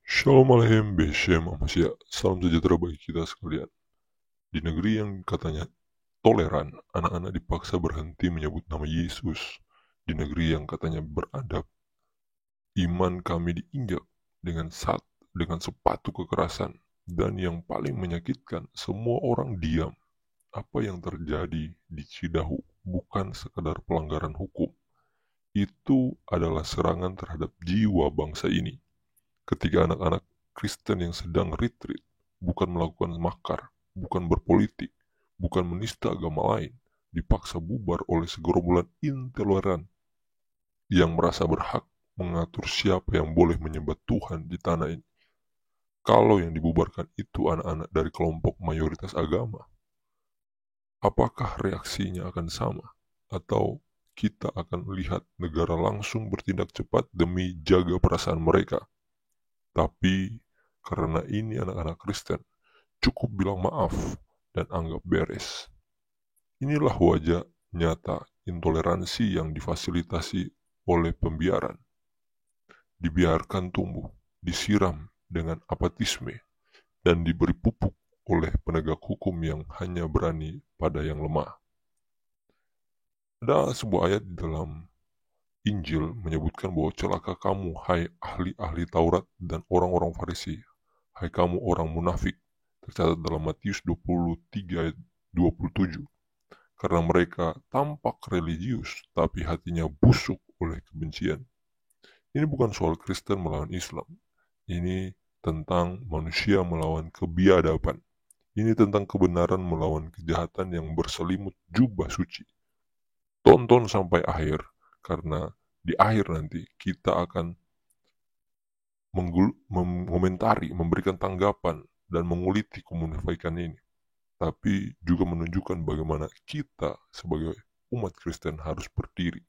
Shalom Aleichem Beshem Amasya. Salam sejahtera bagi kita sekalian. Di negeri yang katanya toleran, anak-anak dipaksa berhenti menyebut nama Yesus. Di negeri yang katanya beradab, iman kami diinjak dengan sepatu kekerasan. Dan yang paling menyakitkan, semua orang diam. Apa yang terjadi di Cidahu bukan sekadar pelanggaran hukum. Itu adalah serangan terhadap jiwa bangsa ini. Ketika anak-anak Kristen yang sedang retreat, bukan melakukan makar, bukan berpolitik, bukan menista agama lain, dipaksa bubar oleh segerombolan intoleran yang merasa berhak mengatur siapa yang boleh menyembah Tuhan di tanah ini. Kalau yang dibubarkan itu anak-anak dari kelompok mayoritas agama, apakah reaksinya akan sama? Atau kita akan melihat negara langsung bertindak cepat demi jaga perasaan mereka? Tapi karena ini anak-anak Kristen, cukup bilang maaf dan anggap beres. Inilah wajah nyata intoleransi yang difasilitasi oleh pembiaran. Dibiarkan tumbuh, disiram dengan apatisme, dan diberi pupuk oleh penegak hukum yang hanya berani pada yang lemah. Ada sebuah ayat di dalam Injil menyebutkan bahwa celaka kamu, hai ahli-ahli Taurat dan orang-orang Farisi, hai kamu orang munafik, tercatat dalam Matius 23 ayat 27. Karena mereka tampak religius, tapi hatinya busuk oleh kebencian. Ini bukan soal Kristen melawan Islam. Ini tentang manusia melawan kebiadaban. Ini tentang kebenaran melawan kejahatan yang berselimut jubah suci. Tonton sampai akhir, karena di akhir nanti kita akan mengomentari, memberikan tanggapan, dan menguliti kemunafikan ini. Tapi juga menunjukkan bagaimana kita sebagai umat Kristen harus berdiri.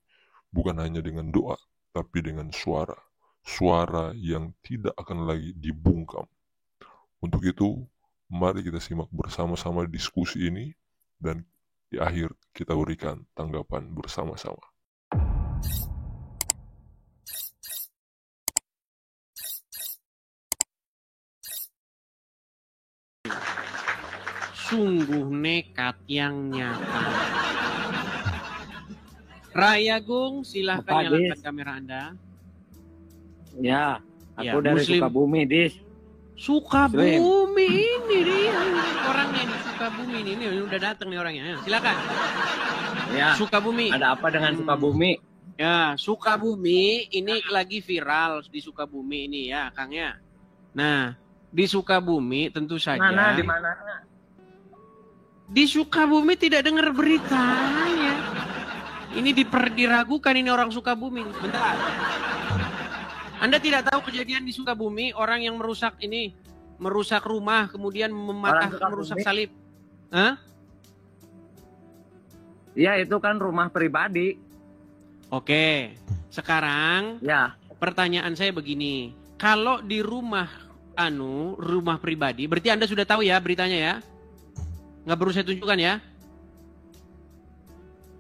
Bukan hanya dengan doa, tapi dengan suara. Suara yang tidak akan lagi dibungkam. Untuk itu, mari kita simak bersama-sama diskusi ini, dan di akhir kita berikan tanggapan bersama-sama. Sungguh nekat yang nyata. Raya Gung, silahkan Apa, nyalakan Dis? kamera Anda. Ya, aku Ya, dari Muslim. Sukabumi, Dis. Sukabumi ini dia orangnya di Sukabumi ini udah datang nih orangnya. Ya, silakan. Ya, Sukabumi. ada apa dengan Sukabumi? Ya, Sukabumi ini lagi viral di Sukabumi ini ya, Kang ya. Nah, di Sukabumi tentu saja. Di mana? Di Sukabumi tidak dengar beritanya. Ini diragukan ini orang Sukabumi. Bentar. Anda tidak tahu kejadian di Sukabumi, orang yang merusak rumah, kemudian merusak salib. Hah? Iya, itu kan rumah pribadi. Oke. Sekarang Ya, pertanyaan saya begini. Kalau di rumah pribadi, berarti Anda sudah tahu ya beritanya ya? Nggak perlu saya tunjukkan ya?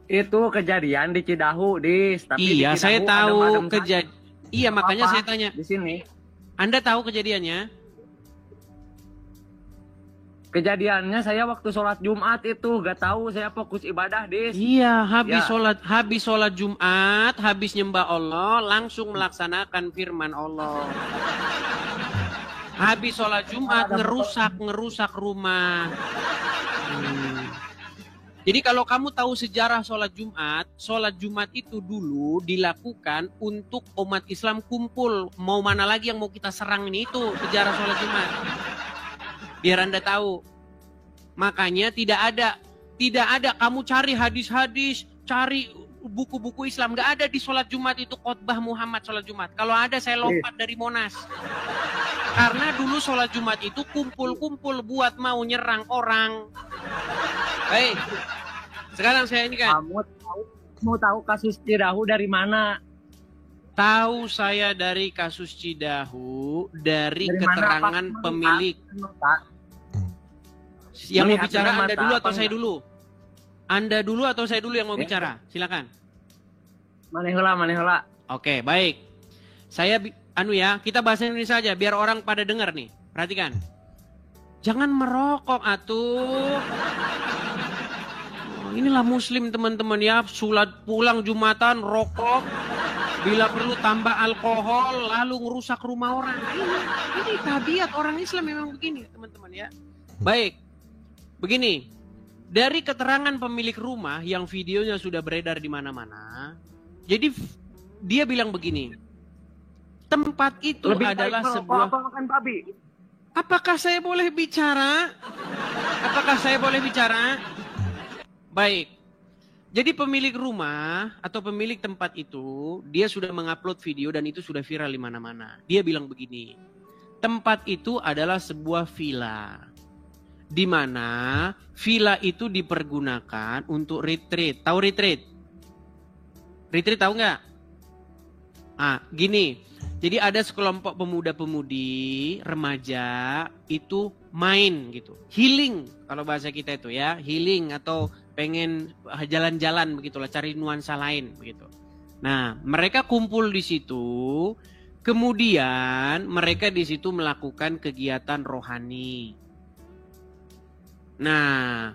itu kejadian di Cidahu, Dis. Tapi Iya, di Cidahu saya tahu adem-adem kejadian. Iya, makanya apa saya tanya. di sini. Anda tahu kejadiannya? Kejadiannya saya waktu sholat Jumat itu, gak tahu, saya fokus ibadah, Dis. Iya, habis sholat Jumat, habis nyembah Allah, langsung melaksanakan firman Allah. Habis sholat Jumat ngerusak rumah. Jadi kalau kamu tahu sejarah sholat Jumat itu dulu dilakukan untuk umat Islam kumpul. Mau mana lagi yang mau kita serang ini, itu sejarah sholat Jumat. Biar Anda tahu. Makanya tidak ada kamu cari hadis-hadis, cari buku-buku Islam. Nggak ada di sholat Jumat itu khotbah Muhammad sholat Jumat. Kalau ada saya lompat dari Monas. Karena dulu sholat Jumat itu kumpul-kumpul buat mau nyerang orang. Hei, sekarang saya ini kan. Kamu tahu kasus Cidahu dari mana? Tahu saya dari kasus Cidahu, dari keterangan mana, pemilik. Yang mau bicara Anda dulu atau saya dulu? Anda dulu atau saya dulu yang mau bicara? Silakan. Manehula. Oke, baik. anu ya, kita bahasa Indonesia aja biar orang pada dengar nih. Perhatikan. Jangan merokok atuh. Inilah muslim teman-teman ya, sholat pulang Jumatan rokok, bila perlu tambah alkohol, lalu ngerusak rumah orang. Ini tabiat orang Islam memang begini teman-teman ya. Baik, begini, dari keterangan pemilik rumah yang videonya sudah beredar di mana-mana, jadi dia bilang begini, tempat itu Lebih adalah baik sebuah... apa makan babi? Apakah saya boleh bicara? Apakah saya boleh bicara? Baik. Jadi pemilik rumah atau pemilik tempat itu, dia sudah mengupload video dan itu sudah viral di mana-mana. Dia bilang begini, tempat itu adalah sebuah villa. Di mana villa itu dipergunakan untuk retreat. Tahu retreat? Retreat tahu nggak? Ah, gini. Jadi ada sekelompok pemuda-pemudi, remaja, itu main gitu. Healing, kalau bahasa kita itu ya. Healing atau pengen jalan-jalan begitulah, cari nuansa lain begitu. Nah, mereka kumpul di situ, kemudian mereka di situ melakukan kegiatan rohani. Nah,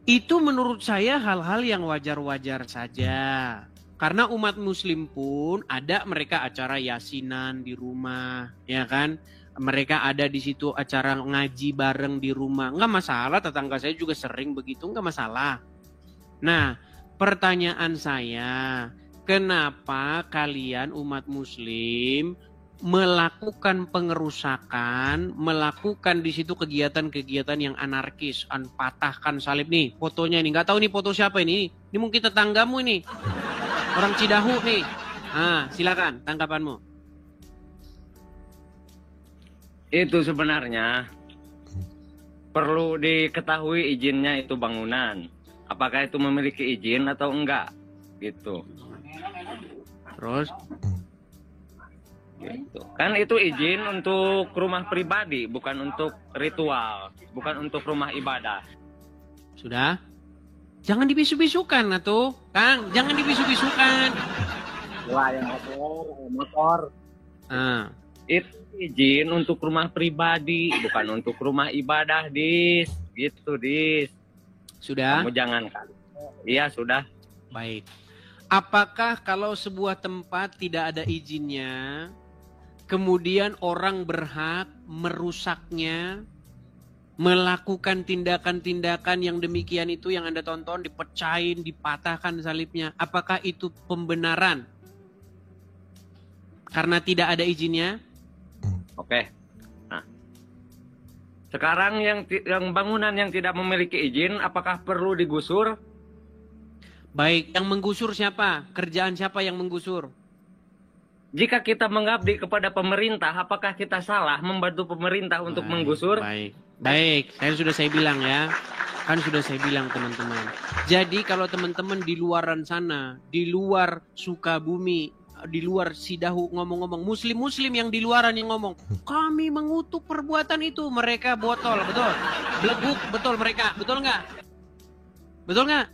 itu menurut saya hal-hal yang wajar-wajar saja. Karena umat muslim pun ada mereka acara yasinan di rumah, ya kan? Mereka ada di situ acara ngaji bareng di rumah. Enggak masalah, tetangga saya juga sering begitu, enggak masalah. Nah, pertanyaan saya, kenapa kalian umat muslim melakukan pengerusakan, melakukan di situ kegiatan-kegiatan yang anarkis, patahkan salib nih, fotonya ini, nggak tahu nih foto siapa ini mungkin tetanggamu ini, orang Cidahu nih. Silakan tanggapanmu. Itu sebenarnya perlu diketahui izinnya itu bangunan. Apakah itu memiliki izin atau enggak? Gitu. Terus? Gitu. Kan itu izin untuk rumah pribadi, bukan untuk ritual, bukan untuk rumah ibadah. Sudah? Jangan dibisu-bisukan atuh, Kang. Jangan dibisu-bisukan. Wah, yang motor. Itu izin untuk rumah pribadi, bukan untuk rumah ibadah, Dis. Gitu, Dis. Sudah? Kamu jangan kan. Iya, sudah. Baik. Apakah kalau sebuah tempat tidak ada izinnya, kemudian orang berhak merusaknya, melakukan tindakan-tindakan yang demikian itu yang Anda tonton, dipecahin, dipatahkan salibnya, apakah itu pembenaran? Karena tidak ada izinnya? Oke. Nah, sekarang yang bangunan yang tidak memiliki izin, apakah perlu digusur? Baik, yang menggusur siapa? Kerjaan siapa yang menggusur? Jika kita mengabdi kepada pemerintah, apakah kita salah membantu pemerintah untuk menggusur? Baik, saya bilang ya. Kan sudah saya bilang teman-teman. Jadi kalau teman-teman di luaran sana, di luar Sukabumi, di luar Cidahu ngomong-ngomong, muslim-muslim yang di luaran yang ngomong, kami mengutuk perbuatan itu, mereka botol, betul. Beleguk, betul mereka, betul nggak? Betul nggak?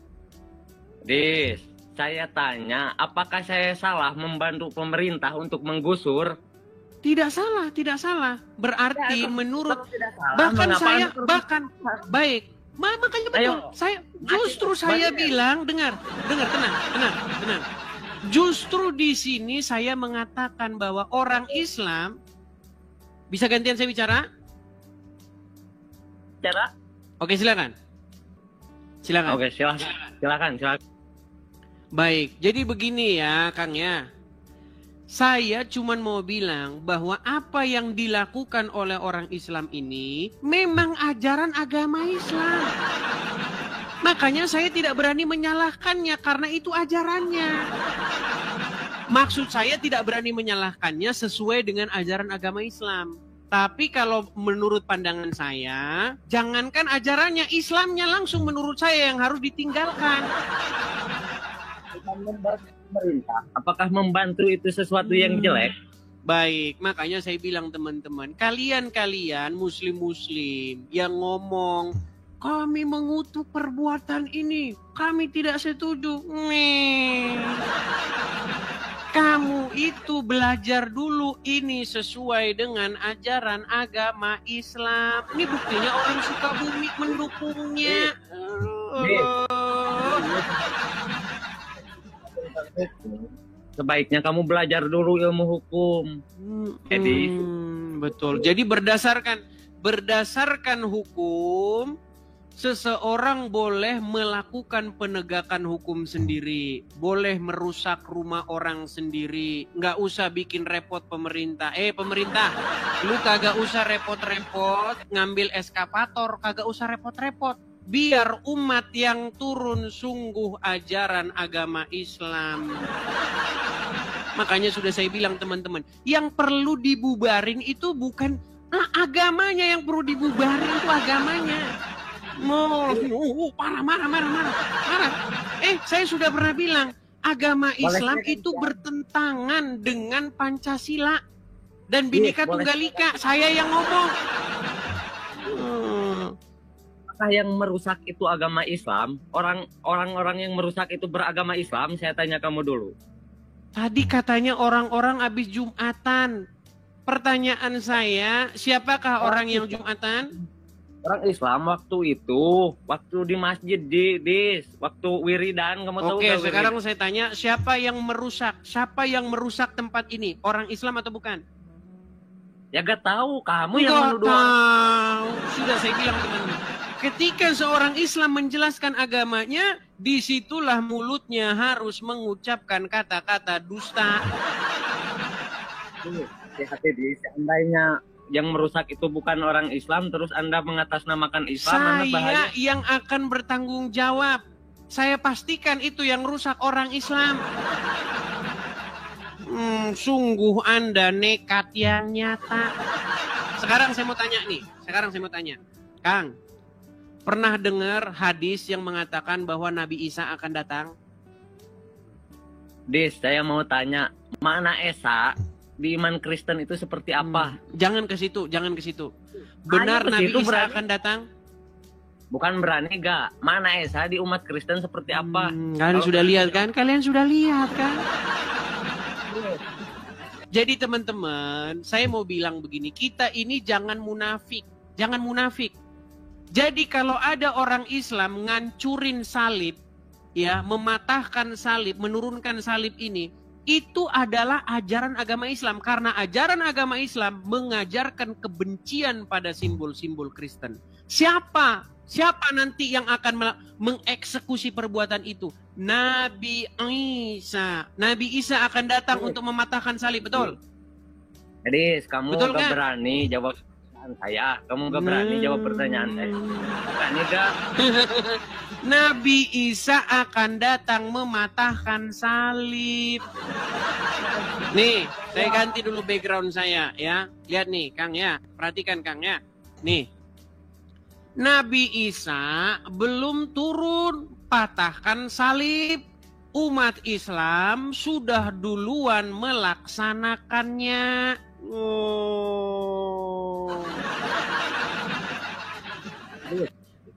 Dis, saya tanya, apakah saya salah membantu pemerintah untuk menggusur? Tidak salah, tidak salah. Berarti Ya, menurut salah, baik. Makanya betul. Saya bilang, dengar, tenang. Justru di sini saya mengatakan bahwa orang Islam, bisa gantian saya bicara? Bicara? Oke, silakan. Oke, silakan. Baik, jadi begini ya, Kang ya. Saya cuman mau bilang bahwa apa yang dilakukan oleh orang Islam ini memang ajaran agama Islam. Makanya saya tidak berani menyalahkannya karena itu ajarannya. Maksud saya tidak berani menyalahkannya sesuai dengan ajaran agama Islam. Tapi kalau menurut pandangan saya, jangankan ajarannya, Islamnya langsung menurut saya yang harus ditinggalkan. Apakah membantu itu sesuatu yang jelek? Baik, makanya saya bilang teman-teman, kalian muslim-muslim yang ngomong, kami mengutuk perbuatan ini, kami tidak setuju. kamu itu belajar dulu ini sesuai dengan ajaran agama Islam. Ini buktinya orang Sukabumi mendukungnya. Sebaiknya kamu belajar dulu ilmu hukum. Betul. Jadi berdasarkan hukum, seseorang boleh melakukan penegakan hukum sendiri, boleh merusak rumah orang sendiri, nggak usah bikin repot pemerintah. Pemerintah, lu kagak usah repot-repot ngambil eskavator, kagak usah repot-repot. Biar umat yang turun sungguh ajaran agama Islam. Makanya sudah saya bilang teman-teman, yang perlu dibubarin itu bukan agamanya, yang perlu dibubarin itu agamanya. Marah. Saya sudah pernah bilang, agama Islam itu bertentangan dengan Pancasila dan Bhinneka Tunggal Ika. Saya yang ngomong. Apakah yang merusak itu agama Islam? Orang-orang yang merusak itu beragama Islam? Saya tanya kamu dulu. Tadi katanya orang-orang habis Jumatan. Pertanyaan saya, siapakah orang yang Jumatan? Orang Islam waktu itu, waktu di masjid waktu wiridan, kamu tahu? Oke, sekarang saya tanya, siapa yang merusak? Siapa yang merusak tempat ini? Orang Islam atau bukan? Ya gak tahu, kamu yang menuduh. Tahu. Sudah saya bilang teman-teman. Ketika seorang Islam menjelaskan agamanya, disitulah mulutnya harus mengucapkan kata-kata dusta. Hati-hati, seandainya yang merusak itu bukan orang Islam, terus Anda mengatasnamakan Islam, saya yang akan bertanggung jawab. Saya pastikan itu yang rusak orang Islam. Sungguh Anda nekat yang nyata. Sekarang saya mau tanya nih. Kang, pernah dengar hadis yang mengatakan bahwa Nabi Isa akan datang? Saya mau tanya, mana Esa? Di iman Kristen itu seperti apa? Jangan ke situ. Benar Nabi Isa akan datang? Bukan berani gak? Mana Esa di umat Kristen seperti apa? Kalian sudah lihat kan? Jadi teman-teman, saya mau bilang begini, kita ini jangan munafik. Jadi kalau ada orang Islam ngancurin salib, ya, mematahkan salib, menurunkan salib ini, itu adalah ajaran agama Islam. Karena ajaran agama Islam mengajarkan kebencian pada simbol-simbol Kristen. Siapa nanti yang akan mengeksekusi perbuatan itu? Nabi Isa. Nabi Isa akan datang untuk mematahkan salib, betul? Jadi kamu gak berani jawab pertanyaan saya. Kamu gak berani jawab pertanyaan saya. Berani gak? Nabi Isa akan datang mematahkan salib. Nih, saya ganti dulu background saya ya. Lihat nih, Kang ya. Perhatikan Kang ya. Nih. Nabi Isa belum turun patahkan salib. Umat Islam sudah duluan melaksanakannya.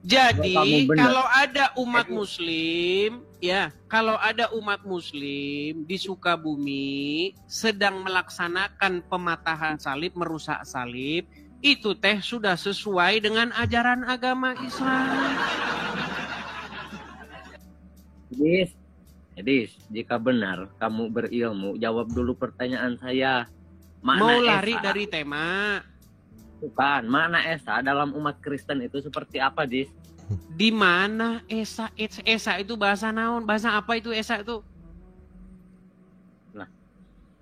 Jadi kalau ada umat muslim, ya, kalau ada umat muslim di Sukabumi sedang melaksanakan pematahan salib, merusak salib, itu teh sudah sesuai dengan ajaran agama Islam. Edis, jika benar kamu berilmu, jawab dulu pertanyaan saya. Mana mau lari Esa? Dari tema? Bukan, mana Esa dalam umat Kristen itu seperti apa, Dis? Di mana Esa? Esa itu bahasa naon? Bahasa apa itu Esa itu? Nah,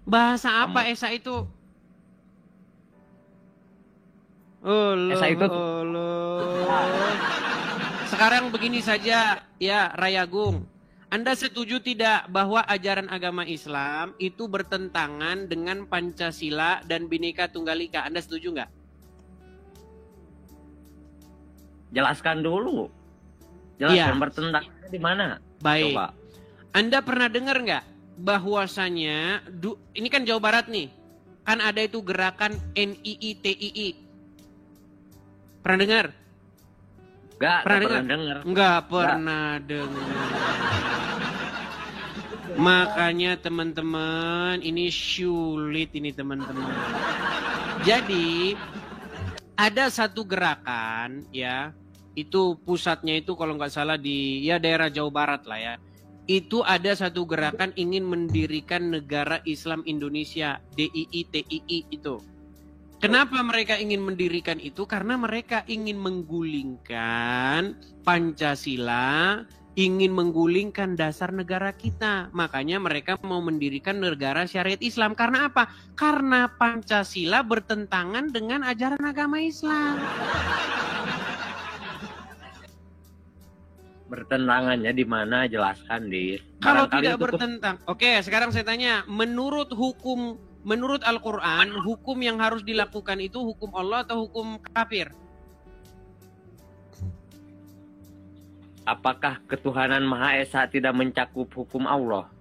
bahasa apa Esa itu? Esa itu Sekarang begini saja, ya Rayagung. Anda setuju tidak bahwa ajaran agama Islam itu bertentangan dengan Pancasila dan Bhinneka Tunggal Ika? Anda setuju nggak? Jelaskan dulu. Jelaskan ya. Bertentangannya di mana? Baik. Coba. Anda pernah dengar nggak bahwasanya ini kan Jawa Barat nih, kan ada itu gerakan NII-TII. Pernah dengar? Nggak pernah dengar. Nggak pernah dengar. Makanya teman-teman, ini sulit ini teman-teman. Jadi ada satu gerakan ya, itu pusatnya itu kalau nggak salah di ya daerah Jawa Barat lah ya. Itu ada satu gerakan ingin mendirikan negara Islam Indonesia, DII, TII itu. Kenapa mereka ingin mendirikan itu? Karena mereka ingin menggulingkan Pancasila, ingin menggulingkan dasar negara kita. Makanya mereka mau mendirikan negara syariat Islam. Karena apa? Karena Pancasila bertentangan dengan ajaran agama Islam. Bertentangannya di mana? Jelaskan, Dis. Kalau tidak bertentang. Oke, sekarang saya tanya, menurut Al-Quran, hukum yang harus dilakukan itu hukum Allah atau hukum kafir? Apakah ketuhanan Maha Esa tidak mencakup hukum Allah?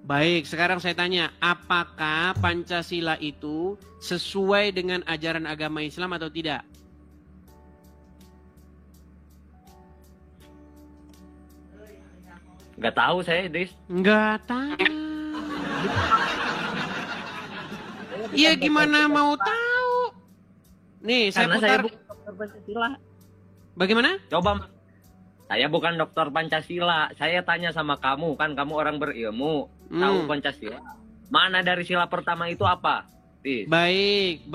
Baik, sekarang saya tanya, apakah Pancasila itu sesuai dengan ajaran agama Islam atau tidak? Nggak tahu saya, Dis. Nggak tahu. Iya, gimana mau tahu? Nih, saya putar. Saya bukan dokter Pancasila. Bagaimana? Coba. Saya bukan dokter Pancasila. Saya tanya sama kamu, kan kamu orang berilmu, tahu Pancasila. Mana dari sila pertama itu apa? Dis. Baik.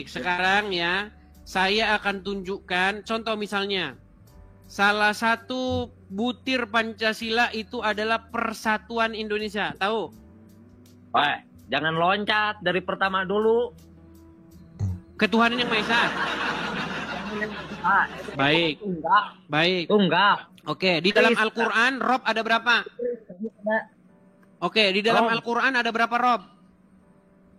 Sekarang ya, saya akan tunjukkan contoh misalnya. Salah satu butir Pancasila itu adalah Persatuan Indonesia. Tahu? Jangan loncat dari pertama dulu. Ketuhanan yang Maha Esa. Baik. Tunggal. Oke, di dalam Al-Quran Rob ada berapa? Oke, di dalam Al-Quran ada berapa Rob?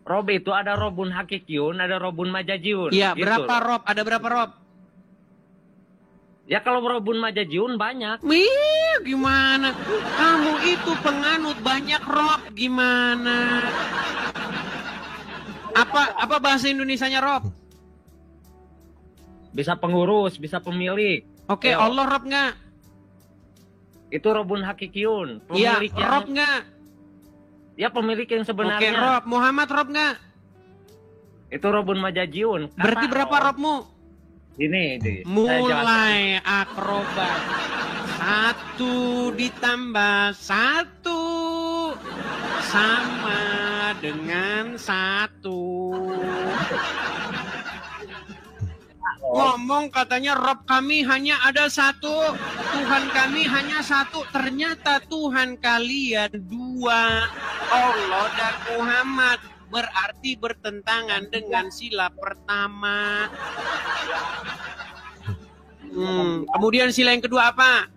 Rob itu ada Robun Hakikiyun, ada Robun Majajiun. Iya, gitu. berapa Rob? Ada berapa Rob? Ya kalau Robun Majajiun banyak. Wih, gimana? Kamu itu penganut banyak Rob, gimana? Apa bahasa Indonesianya Rob? Bisa pengurus, bisa pemilik. Oke, Allah Rob nggak? Itu Robun Hakikiyun. Iya, Rob nggak? Ya pemilik yang sebenarnya. Oke, Rob. Muhammad Rob nggak? Itu Robun Majajiun. Berarti berapa Robmu? Ini, mulai akrobat. 1 ditambah 1 sama dengan 1. Ngomong katanya Rob kami hanya ada 1, Tuhan kami hanya 1. Ternyata Tuhan kalian 2, Allah dan Muhammad. Berarti bertentangan dengan sila pertama. Kemudian sila yang kedua apa?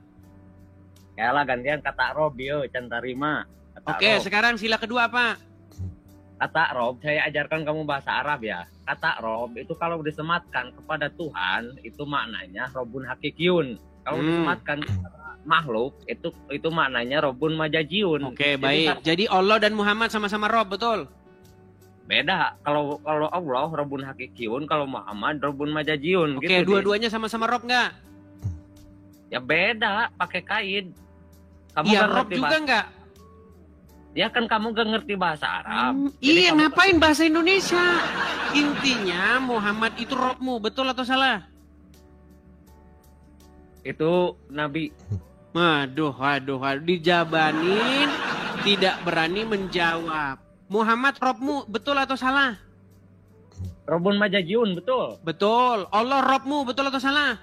Yalah gantian kata Rob yo, cantarima. Oke, sekarang sila kedua apa? Kata Rob, saya ajarkan kamu bahasa Arab ya. Kata Rob itu kalau disematkan kepada Tuhan itu maknanya Robun Hakikiyun. Kalau disematkan kepada makhluk itu maknanya Robun Majajiun. Oke, baik. Jadi Allah dan Muhammad sama-sama Rob, betul? Beda. Kalau Allah Robun Hakikiyun, kalau Muhammad Robun Majajiun. Oke, gitu, dua-duanya sama-sama Rob nggak? Ya beda, pakai kaid. Kamu iya, Rob juga nggak? Ya kan kamu gak ngerti bahasa Arab. Iya, ngapain bahasa Indonesia? Intinya Muhammad itu Robmu, betul atau salah? Itu Nabi. Waduh, dijabanin, tidak berani menjawab. Muhammad Robmu, betul atau salah? Robun Majajiun, betul. Betul. Allah Robmu, betul atau salah?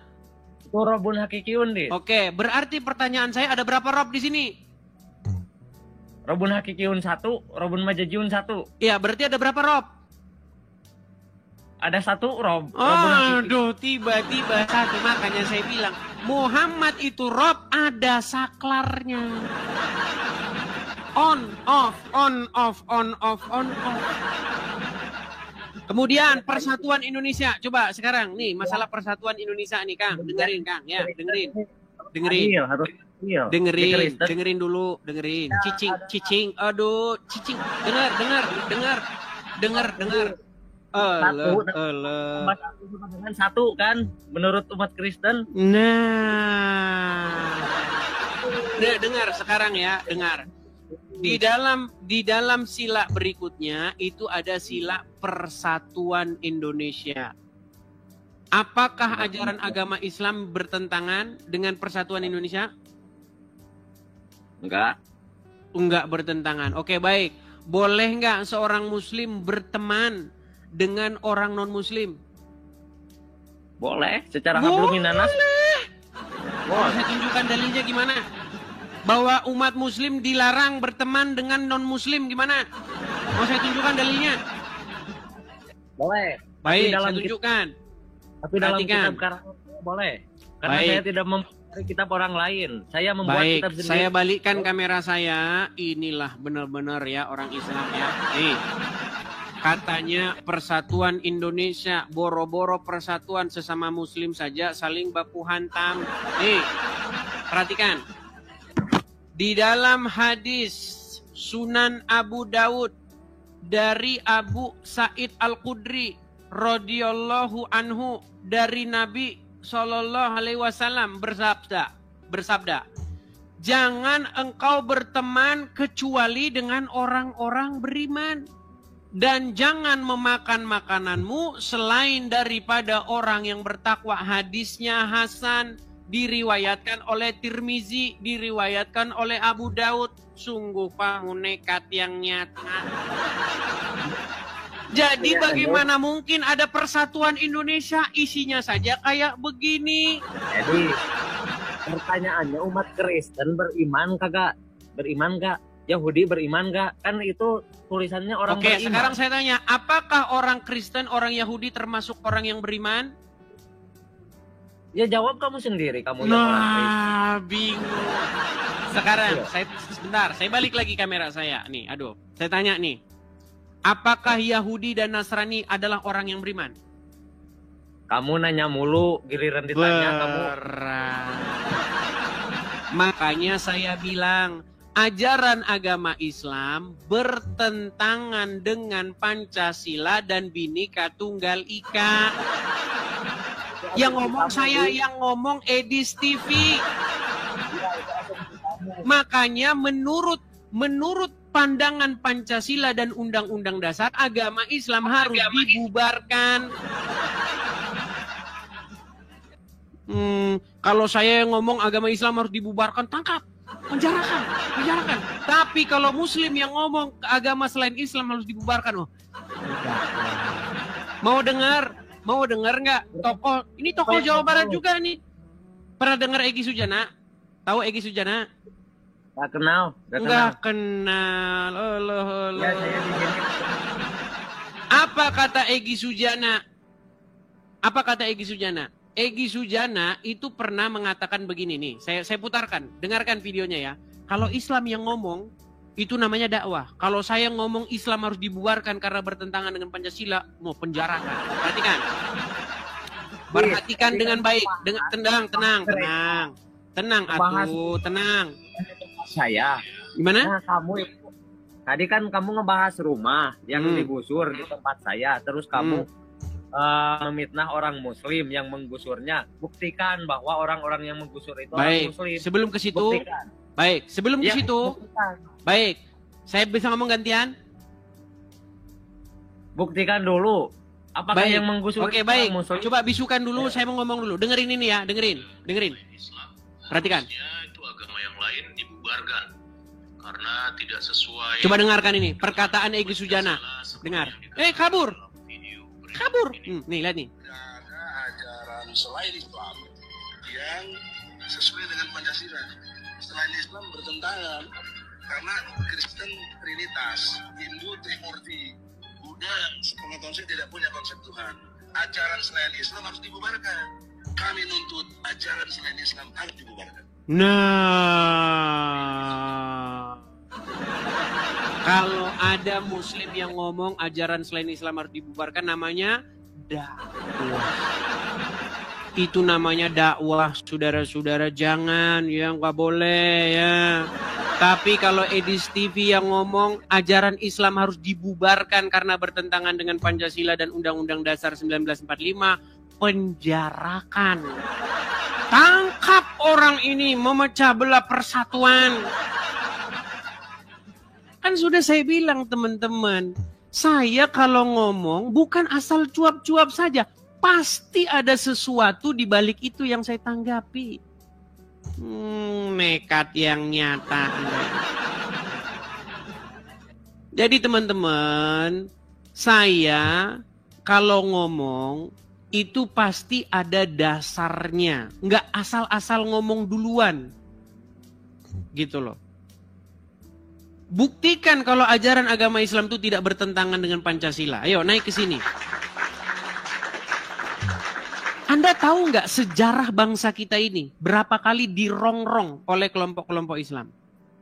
Itu Robun Hakikiyun, Dit. Oke, berarti pertanyaan saya ada berapa Rob di sini? Robun Hakikiyun 1, Robun Majajiun 1. Iya, berarti ada berapa Rob? Ada 1 Rob. Aduh, tiba-tiba 1. Makanya saya bilang, Muhammad itu Rob ada saklarnya. On, off. Kemudian Persatuan Indonesia. Coba sekarang nih masalah Persatuan Indonesia nih Kang. Dengerin Kang ya, dengerin. Dengerin dulu. Cicing. Aduh, cicing. Dengar. Dengan 1 kan menurut umat Kristen. Nah. Dengar sekarang ya, dengar. Di dalam sila berikutnya itu ada sila Persatuan Indonesia. Apakah ajaran agama Islam bertentangan dengan Persatuan Indonesia? Enggak bertentangan. Oke, baik. Boleh nggak seorang Muslim berteman dengan orang non-Muslim? Boleh, secara hablum minanas. Boleh. Saya tunjukkan dalilnya gimana? Bahwa umat Muslim dilarang berteman dengan non-Muslim gimana? Mau saya tunjukkan dalilnya? Boleh. Baik, saya tunjukkan. Tapi dalam kitab karangan boleh. Karena saya tidak mencari kitab orang lain. Saya membuat kitab sendiri. Saya balikkan kamera saya. Inilah benar-benar ya orang Islam ya. Nih. Katanya Persatuan Indonesia, boro-boro persatuan sesama Muslim saja saling baku hantam. Nih, perhatikan. Di dalam hadis Sunan Abu Daud dari Abu Sa'id Al-Khudri radhiyallahu anhu dari Nabi Shallallahu Alaihi Wasallam bersabda, jangan engkau berteman kecuali dengan orang-orang beriman. Dan jangan memakan makananmu selain daripada orang yang bertakwa. Hadisnya hasan, diriwayatkan oleh Tirmizi, diriwayatkan oleh Abu Daud. Sungguh kamu nekat yang nyata. Jadi bagaimana mungkin ada Persatuan Indonesia isinya saja kayak begini? Jadi pertanyaannya, umat Kristen beriman kagak? Beriman gak? Yahudi beriman gak? Kan itu tulisannya orang beriman. Oke, sekarang saya tanya, apakah orang Kristen, orang Yahudi termasuk orang yang beriman? Ya jawab kamu sendiri, kamu yang orang Kristen. Bingung. Sekarang, sebentar, saya balik lagi kamera saya. Nih, aduh, saya tanya nih. Apakah Yahudi dan Nasrani adalah orang yang beriman? Kamu nanya mulu, giliran ditanya kamu. Makanya saya bilang, ajaran agama Islam bertentangan dengan Pancasila dan Bhinneka Tunggal Ika. Yang ngomong saya, yang ngomong Edis TV. Makanya menurut pandangan Pancasila dan Undang-Undang Dasar, agama Islam harus dibubarkan. Kalau saya yang ngomong agama Islam harus dibubarkan, tangkap. Penjarakan. Tapi kalau Muslim yang ngomong agama selain Islam harus dibubarkan, Mau dengar nggak? Ini tokoh Jawa Barat juga nih. Pernah dengar Egy Sujana? Tahu Egy Sujana? Nggak kenal. Nggak kenal. Ya, Apa kata Egy Sujana? Egy Sujana itu pernah mengatakan begini nih, saya putarkan, dengarkan videonya ya. Kalau Islam yang ngomong, itu namanya dakwah. Kalau saya ngomong Islam harus dibubarkan karena bertentangan dengan Pancasila, mau penjarakan. Perhatikan dengan baik. Tenang, tenang. Saya. Gimana? Nah, kamu itu, tadi kan kamu ngebahas rumah yang digusur di tempat saya, terus kamu memitnah orang Muslim yang menggusurnya. Buktikan bahwa orang-orang yang menggusur itu orang Muslim. Sebelum ke situ, baik. Saya bisa ngomong gantian? Buktikan dulu. Apakah yang menggusur? Oke, baik. Muslim? Coba bisukan dulu, saya mau ngomong dulu. Dengerin ini ya, dengerin. Perhatikan. Itu agama yang lain dibubarkan karena tidak sesuai. Coba dengarkan ini, perkataan Egy Sujana. Dengar. Kabur. Nih, lihat nih. Ada ajaran selain Islam yang sesuai dengan Pancasila. Selain Islam bertentangan karena Kristen Trinitas, Hindu Trimurti, Buddha pengetahuan saya tidak punya konsep Tuhan. Ajaran selain Islam harus dibubarkan. Kami nuntut ajaran selain Islam harus dibubarkan. Nah, kalau ada Muslim yang ngomong ajaran selain Islam harus dibubarkan, namanya dakwah. Itu namanya dakwah, saudara-saudara. Jangan, ya nggak boleh ya. Tapi kalau Edis TV yang ngomong ajaran Islam harus dibubarkan karena bertentangan dengan Pancasila dan Undang-Undang Dasar 1945, penjarakan. Tangkap orang ini memecah belah persatuan. Kan sudah saya bilang teman-teman, saya kalau ngomong bukan asal cuap-cuap saja. Pasti ada sesuatu di balik itu yang saya tanggapi. Nekat yang nyata. Jadi teman-teman, saya kalau ngomong itu pasti ada dasarnya. Nggak asal-asal ngomong duluan. Gitu loh. Buktikan kalau ajaran agama Islam itu tidak bertentangan dengan Pancasila. Ayo naik ke sini. Anda tahu nggak sejarah bangsa kita ini berapa kali dirongrong oleh kelompok-kelompok Islam?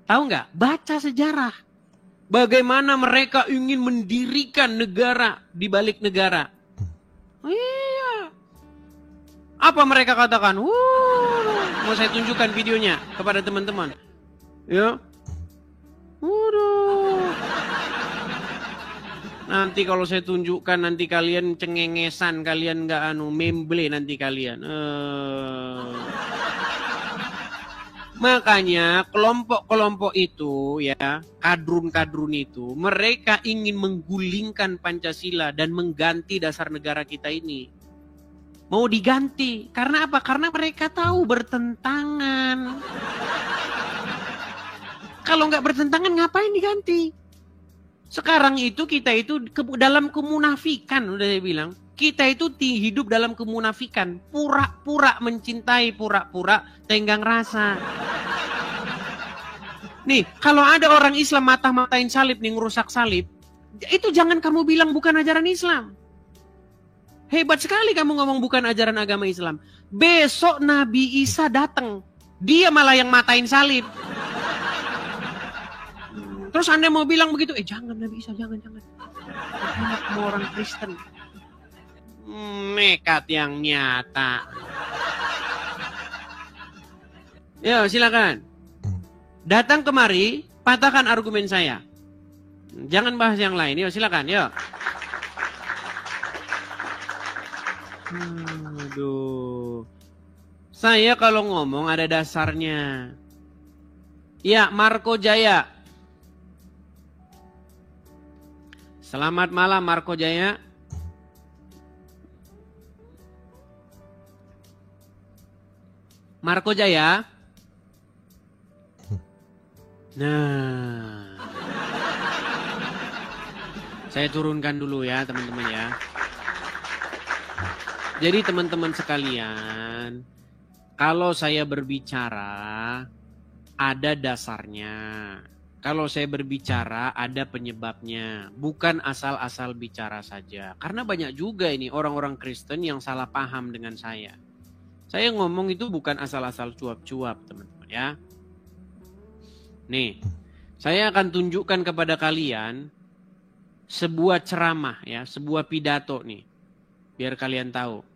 Tahu nggak? Baca sejarah. Bagaimana mereka ingin mendirikan negara di balik negara. Iya. Apa mereka katakan? Mau saya tunjukkan videonya kepada teman-teman. Ya. Waduh. Nanti kalau saya tunjukkan nanti kalian cengengesan, kalian nggak memble nanti kalian. Makanya kelompok-kelompok itu ya, kadrun-kadrun itu, mereka ingin menggulingkan Pancasila dan mengganti dasar negara kita ini. Mau diganti. Karena apa? Karena mereka tahu bertentangan. Kalau nggak bertentangan ngapain diganti? Sekarang itu kita itu dalam kemunafikan, udah saya bilang. Kita itu hidup dalam kemunafikan. Pura-pura mencintai, pura-pura tenggang rasa. Nih, kalau ada orang Islam mata-matain salib nih, ngerusak salib. Itu jangan kamu bilang bukan ajaran Islam. Hebat sekali kamu ngomong bukan ajaran agama Islam. Besok Nabi Isa datang. Dia malah yang matain salib. Terus Anda mau bilang begitu, jangan Nabi Isa, jangan. Enak sama orang Kristen. Nekat yang nyata. Ya, silakan. Datang kemari, patahkan argumen saya. Jangan bahas yang lain. Yuk, silakan. Yuk. Aduh. Saya kalau ngomong ada dasarnya. Ya, Marco Jaya. Selamat malam Marco Jaya. Marco Jaya. Nah. Saya turunkan dulu ya teman-teman ya. Jadi teman-teman sekalian, kalau saya berbicara ada dasarnya. Kalau saya berbicara ada penyebabnya, bukan asal-asal bicara saja. Karena banyak juga ini orang-orang Kristen yang salah paham dengan saya. Saya ngomong itu bukan asal-asal cuap-cuap, teman-teman ya. Nih, saya akan tunjukkan kepada kalian sebuah ceramah ya, sebuah pidato nih. Biar kalian tahu.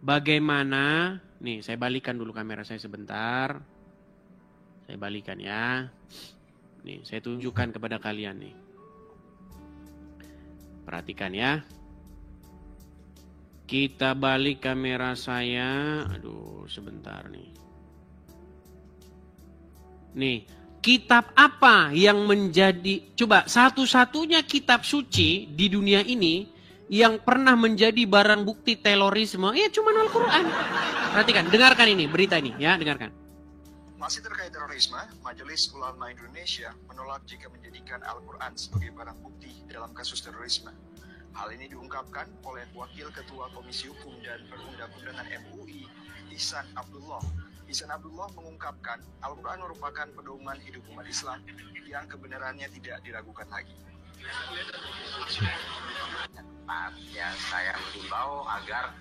Bagaimana, nih saya balikan dulu kamera saya sebentar. Saya balikan ya. Nih, saya tunjukkan kepada kalian nih. Perhatikan ya. Kita balik kamera saya. Aduh, sebentar nih. Nih, kitab apa yang menjadi, coba satu-satunya kitab suci di dunia ini yang pernah menjadi barang bukti terorisme, ya cuma Al-Quran. Perhatikan, dengarkan ini, berita ini ya, dengarkan. Masih terkait terorisme, Majelis Ulama Indonesia menolak jika menjadikan Al-Quran sebagai barang bukti dalam kasus terorisme. Hal ini diungkapkan oleh Wakil Ketua Komisi Hukum dan Perundang-undangan MUI, Ihsan Abdullah. Ihsan Abdullah mengungkapkan Al-Quran merupakan pedoman hidup umat Islam yang kebenarannya tidak diragukan lagi. Tepat ya, saya mengimbau agar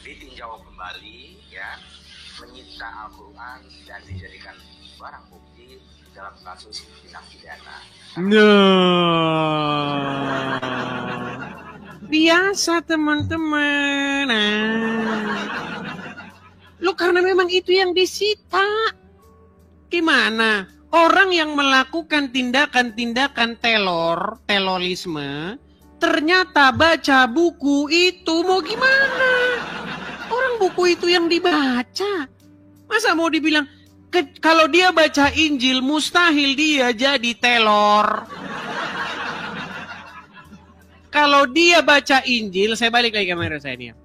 ditinjau kembali ya, menyita Al-Quran dan dijadikan barang bukti dalam kasus tindak pidana. Biasa teman-teman. Loh, karena memang itu yang disita. Gimana? Orang yang melakukan tindakan-tindakan terorisme, ternyata baca buku itu, mau gimana? Orang buku itu yang dibaca. Masa mau dibilang, kalau dia baca Injil, mustahil dia jadi telor. Kalau dia baca Injil, saya balik lagi kamera saya nih ya.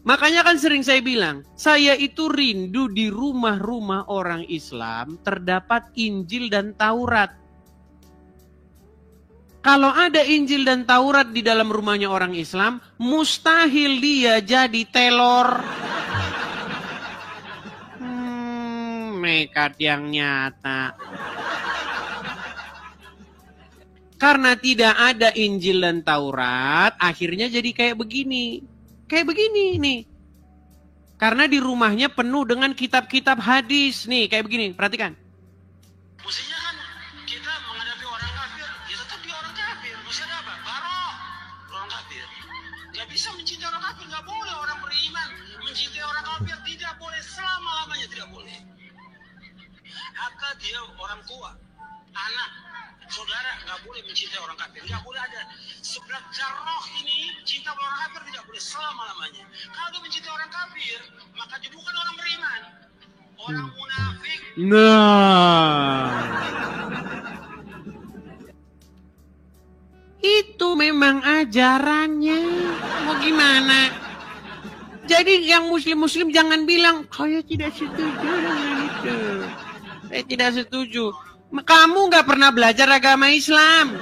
Makanya kan sering saya bilang, saya itu rindu di rumah-rumah orang Islam terdapat Injil dan Taurat. Kalau ada Injil dan Taurat di dalam rumahnya orang Islam, mustahil dia jadi telor. Nekat yang nyata. Karena tidak ada Injil dan Taurat, akhirnya jadi kayak begini. Kayak begini nih. Karena di rumahnya penuh dengan kitab-kitab hadis. Nih, kayak begini. Perhatikan. Mestinya kan kita menghadapi orang kafir, ya tetap dia orang kafir. Mesti ada apa? Baroh orang kafir. Gak bisa mencintai orang kafir, gak boleh orang beriman mencintai orang kafir, tidak boleh selama-lamanya, tidak boleh. Maka dia orang tua, anak, saudara gak boleh mencintai orang kafir, gak boleh ada sebelah roh ini cinta orang kafir, tidak boleh selama-lamanya. Kalau dia mencintai orang kafir, maka dia bukan orang beriman, orang munafik. Nah, itu memang ajarannya. Mau gimana? Jadi yang muslim-muslim jangan bilang, saya tidak setuju dengan itu. Saya tidak setuju. Kamu nggak pernah belajar agama Islam.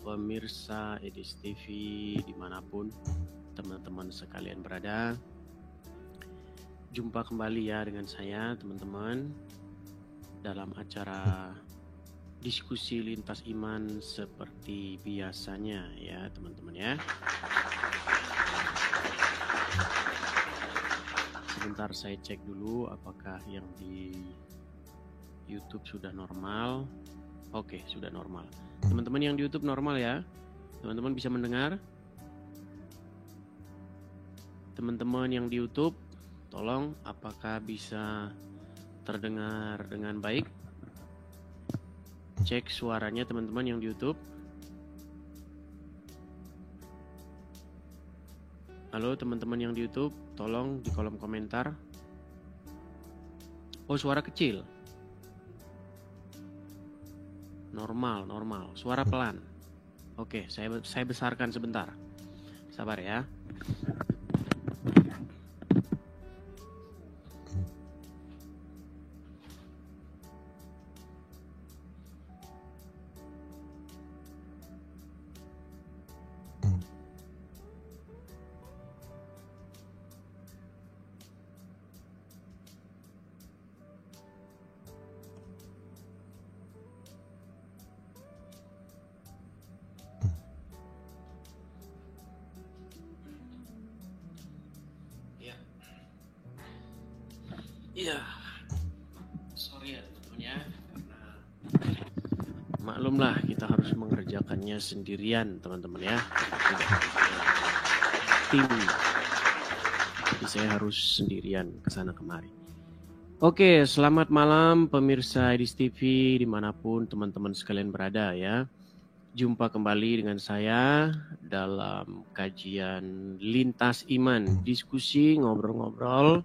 Pemirsa Edis TV dimanapun teman-teman sekalian berada, jumpa kembali ya dengan saya teman-teman dalam acara diskusi lintas iman seperti biasanya ya teman-teman ya. Sebentar saya cek dulu apakah yang di YouTube sudah normal. Oke, sudah normal. Teman-teman yang di YouTube normal ya. Teman-teman bisa mendengar. Teman-teman yang di YouTube, tolong apakah bisa terdengar dengan baik? Cek suaranya teman-teman yang di YouTube. Halo teman-teman yang di YouTube, tolong di kolom komentar. Oh, suara kecil. Normal. Suara pelan. Oke, saya besarkan sebentar. Sabar ya. Iya, sorry ya teman-teman ya, karena maklumlah kita harus mengerjakannya sendirian teman-teman ya, tim, jadi saya harus sendirian kesana kemari. Oke, selamat malam pemirsa Edis TV dimanapun teman-teman sekalian berada ya. Jumpa kembali dengan saya dalam kajian lintas iman, diskusi ngobrol-ngobrol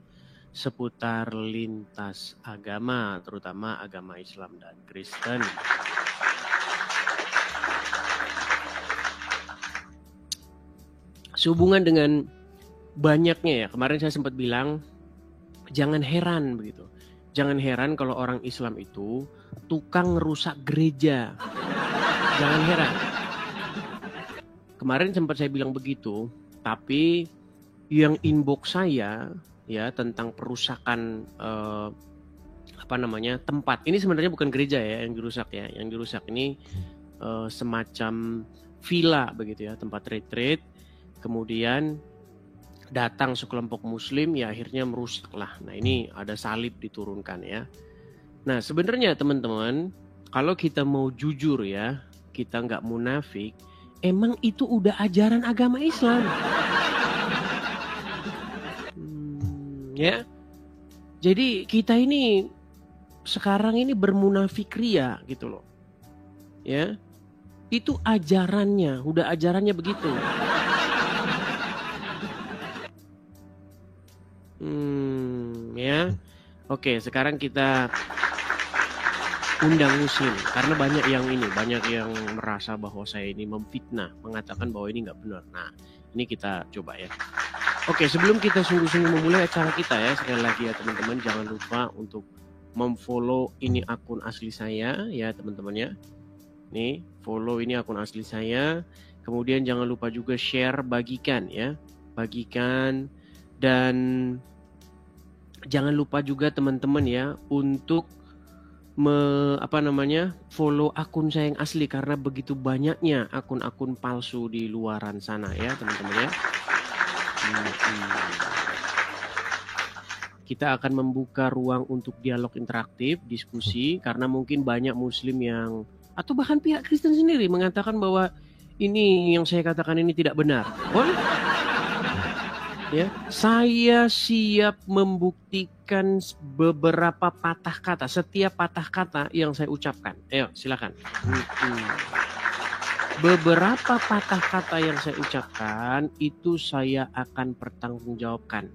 seputar lintas agama, terutama agama Islam dan Kristen. Sehubungan dengan banyaknya ya, kemarin saya sempat bilang, jangan heran begitu. Jangan heran kalau orang Islam itu tukang ngerusak gereja. Jangan heran. Kemarin sempat saya bilang begitu, tapi yang inbox saya ya tentang perusakan tempat. Ini sebenarnya bukan gereja ya yang dirusak ya. Yang dirusak ini semacam villa begitu ya, tempat retreat. Kemudian datang sekelompok muslim ya akhirnya merusak lah. Nah ini ada salib diturunkan ya. Nah sebenarnya teman-teman, kalau kita mau jujur ya, kita nggak munafik, emang itu udah ajaran agama Islam. Ya, jadi kita ini sekarang ini bermunafik ria gitu loh. Ya, itu ajarannya, udah ajarannya begitu. Ya, oke. Sekarang kita undang muslim karena banyak yang merasa bahwa saya ini memfitnah, mengatakan bahwa ini nggak benar. Nah, ini kita coba ya. Oke, sebelum kita sungguh-sungguh memulai acara kita ya, sekali lagi ya teman-teman, jangan lupa untuk memfollow ini akun asli saya ya teman-teman ya. Nih, follow ini akun asli saya. Kemudian jangan lupa juga share, bagikan ya. Bagikan, dan jangan lupa juga teman-teman ya untuk follow akun saya yang asli, karena begitu banyaknya akun-akun palsu di luaran sana ya teman-teman ya. Kita akan membuka ruang untuk dialog interaktif, diskusi, karena mungkin banyak muslim yang, atau bahkan pihak Kristen sendiri mengatakan bahwa ini yang saya katakan ini tidak benar. Boleh? Ya, saya siap membuktikan beberapa patah kata, setiap patah kata yang saya ucapkan. Ayo, silakan. Beberapa patah kata yang saya ucapkan itu saya akan pertanggungjawabkan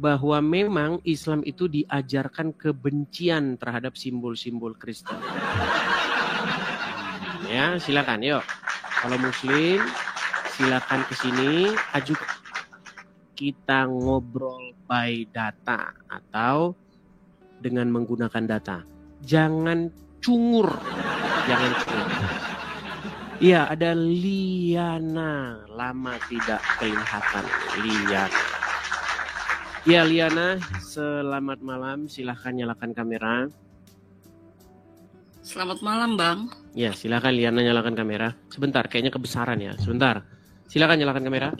bahwa memang Islam itu diajarkan kebencian terhadap simbol-simbol Kristen. Ya, silakan, yuk. Kalau muslim, silakan ke sini, ajukan. Kita ngobrol by data atau dengan menggunakan data. Jangan cungur. Iya, ada Liana, lama tidak kelihatan. Liana. Ya Liana, selamat malam. Silahkan nyalakan kamera. Selamat malam Bang. Ya, silahkan Liana nyalakan kamera. Sebentar, kayaknya kebesaran ya. Sebentar. Silahkan nyalakan kamera.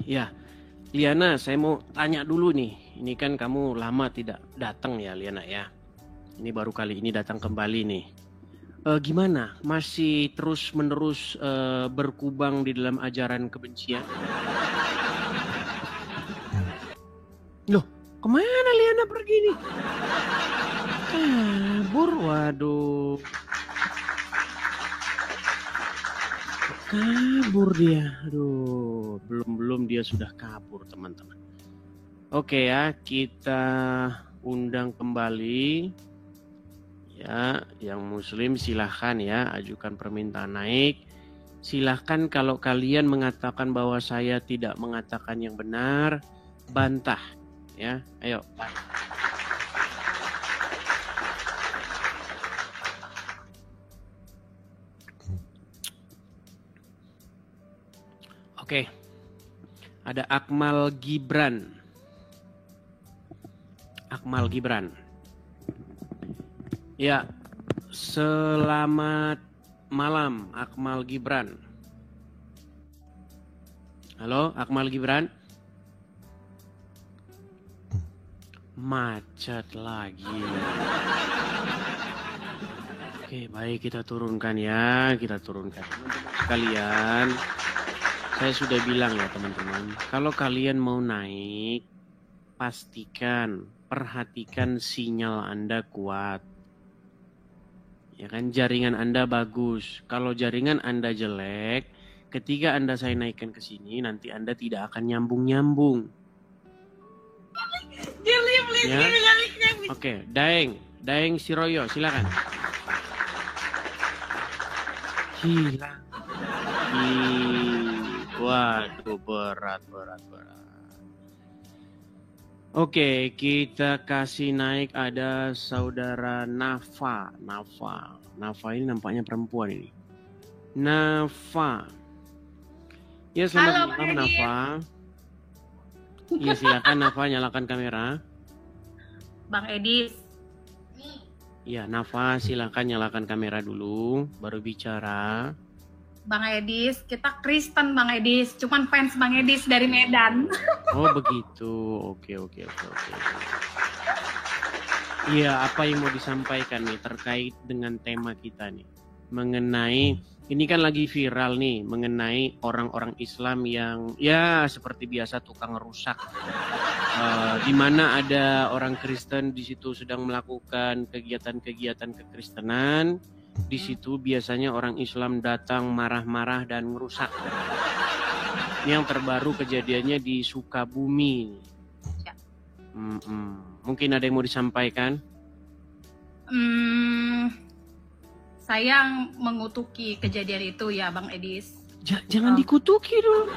Ya, Liana, saya mau tanya dulu nih. Ini kan kamu lama tidak datang ya, Liana ya. Ini baru kali ini datang kembali nih. Gimana? Masih terus-menerus berkubang di dalam ajaran kebencian? Loh, kemana Liana pergi nih? Kabur, waduh. Kabur dia, aduh, belum dia sudah kabur teman-teman. Oke ya, kita undang kembali ya, yang muslim silahkan ya ajukan permintaan naik. Silahkan kalau kalian mengatakan bahwa saya tidak mengatakan yang benar, bantah ya, ayo bantah. Oke, ada Akmal Gibran. Akmal Gibran. Ya, selamat malam Akmal Gibran. Halo, Akmal Gibran. Macet lagi. Oke, baik, kita turunkan ya, kita turunkan. Sekalian, saya sudah bilang ya teman-teman, kalau kalian mau naik, perhatikan sinyal Anda kuat. Ya kan, jaringan Anda bagus. Kalau jaringan Anda jelek, ketika saya naikkan ke sini, nanti Anda tidak akan nyambung-nyambung. Ya. Oke, Daeng Siroyo, silakan. Hilang. Waduh, berat. Oke, kita kasih naik ada saudara Nafa. Nafa ini nampaknya perempuan ini. Nafa. Ya, selamat malam Nafa. Iya, silakan Nafa, nyalakan kamera. Bang Edis. Ya, Nafa, silakan nyalakan kamera dulu, baru bicara. Bang Edis, kita Kristen Bang Edis, cuman fans Bang Edis dari Medan. Oh begitu, oke. Iya, apa yang mau disampaikan nih terkait dengan tema kita nih, mengenai ini kan lagi viral nih, mengenai orang-orang Islam yang ya seperti biasa tukang rusak, di mana ada orang Kristen di situ sedang melakukan kegiatan-kegiatan kekristenan. Di situ biasanya orang Islam datang marah-marah dan merusak. Yang terbaru kejadiannya di Sukabumi. Ya. Mungkin ada yang mau disampaikan? Saya mengutuki kejadian itu ya Bang Edis. Jangan dikutuki dong.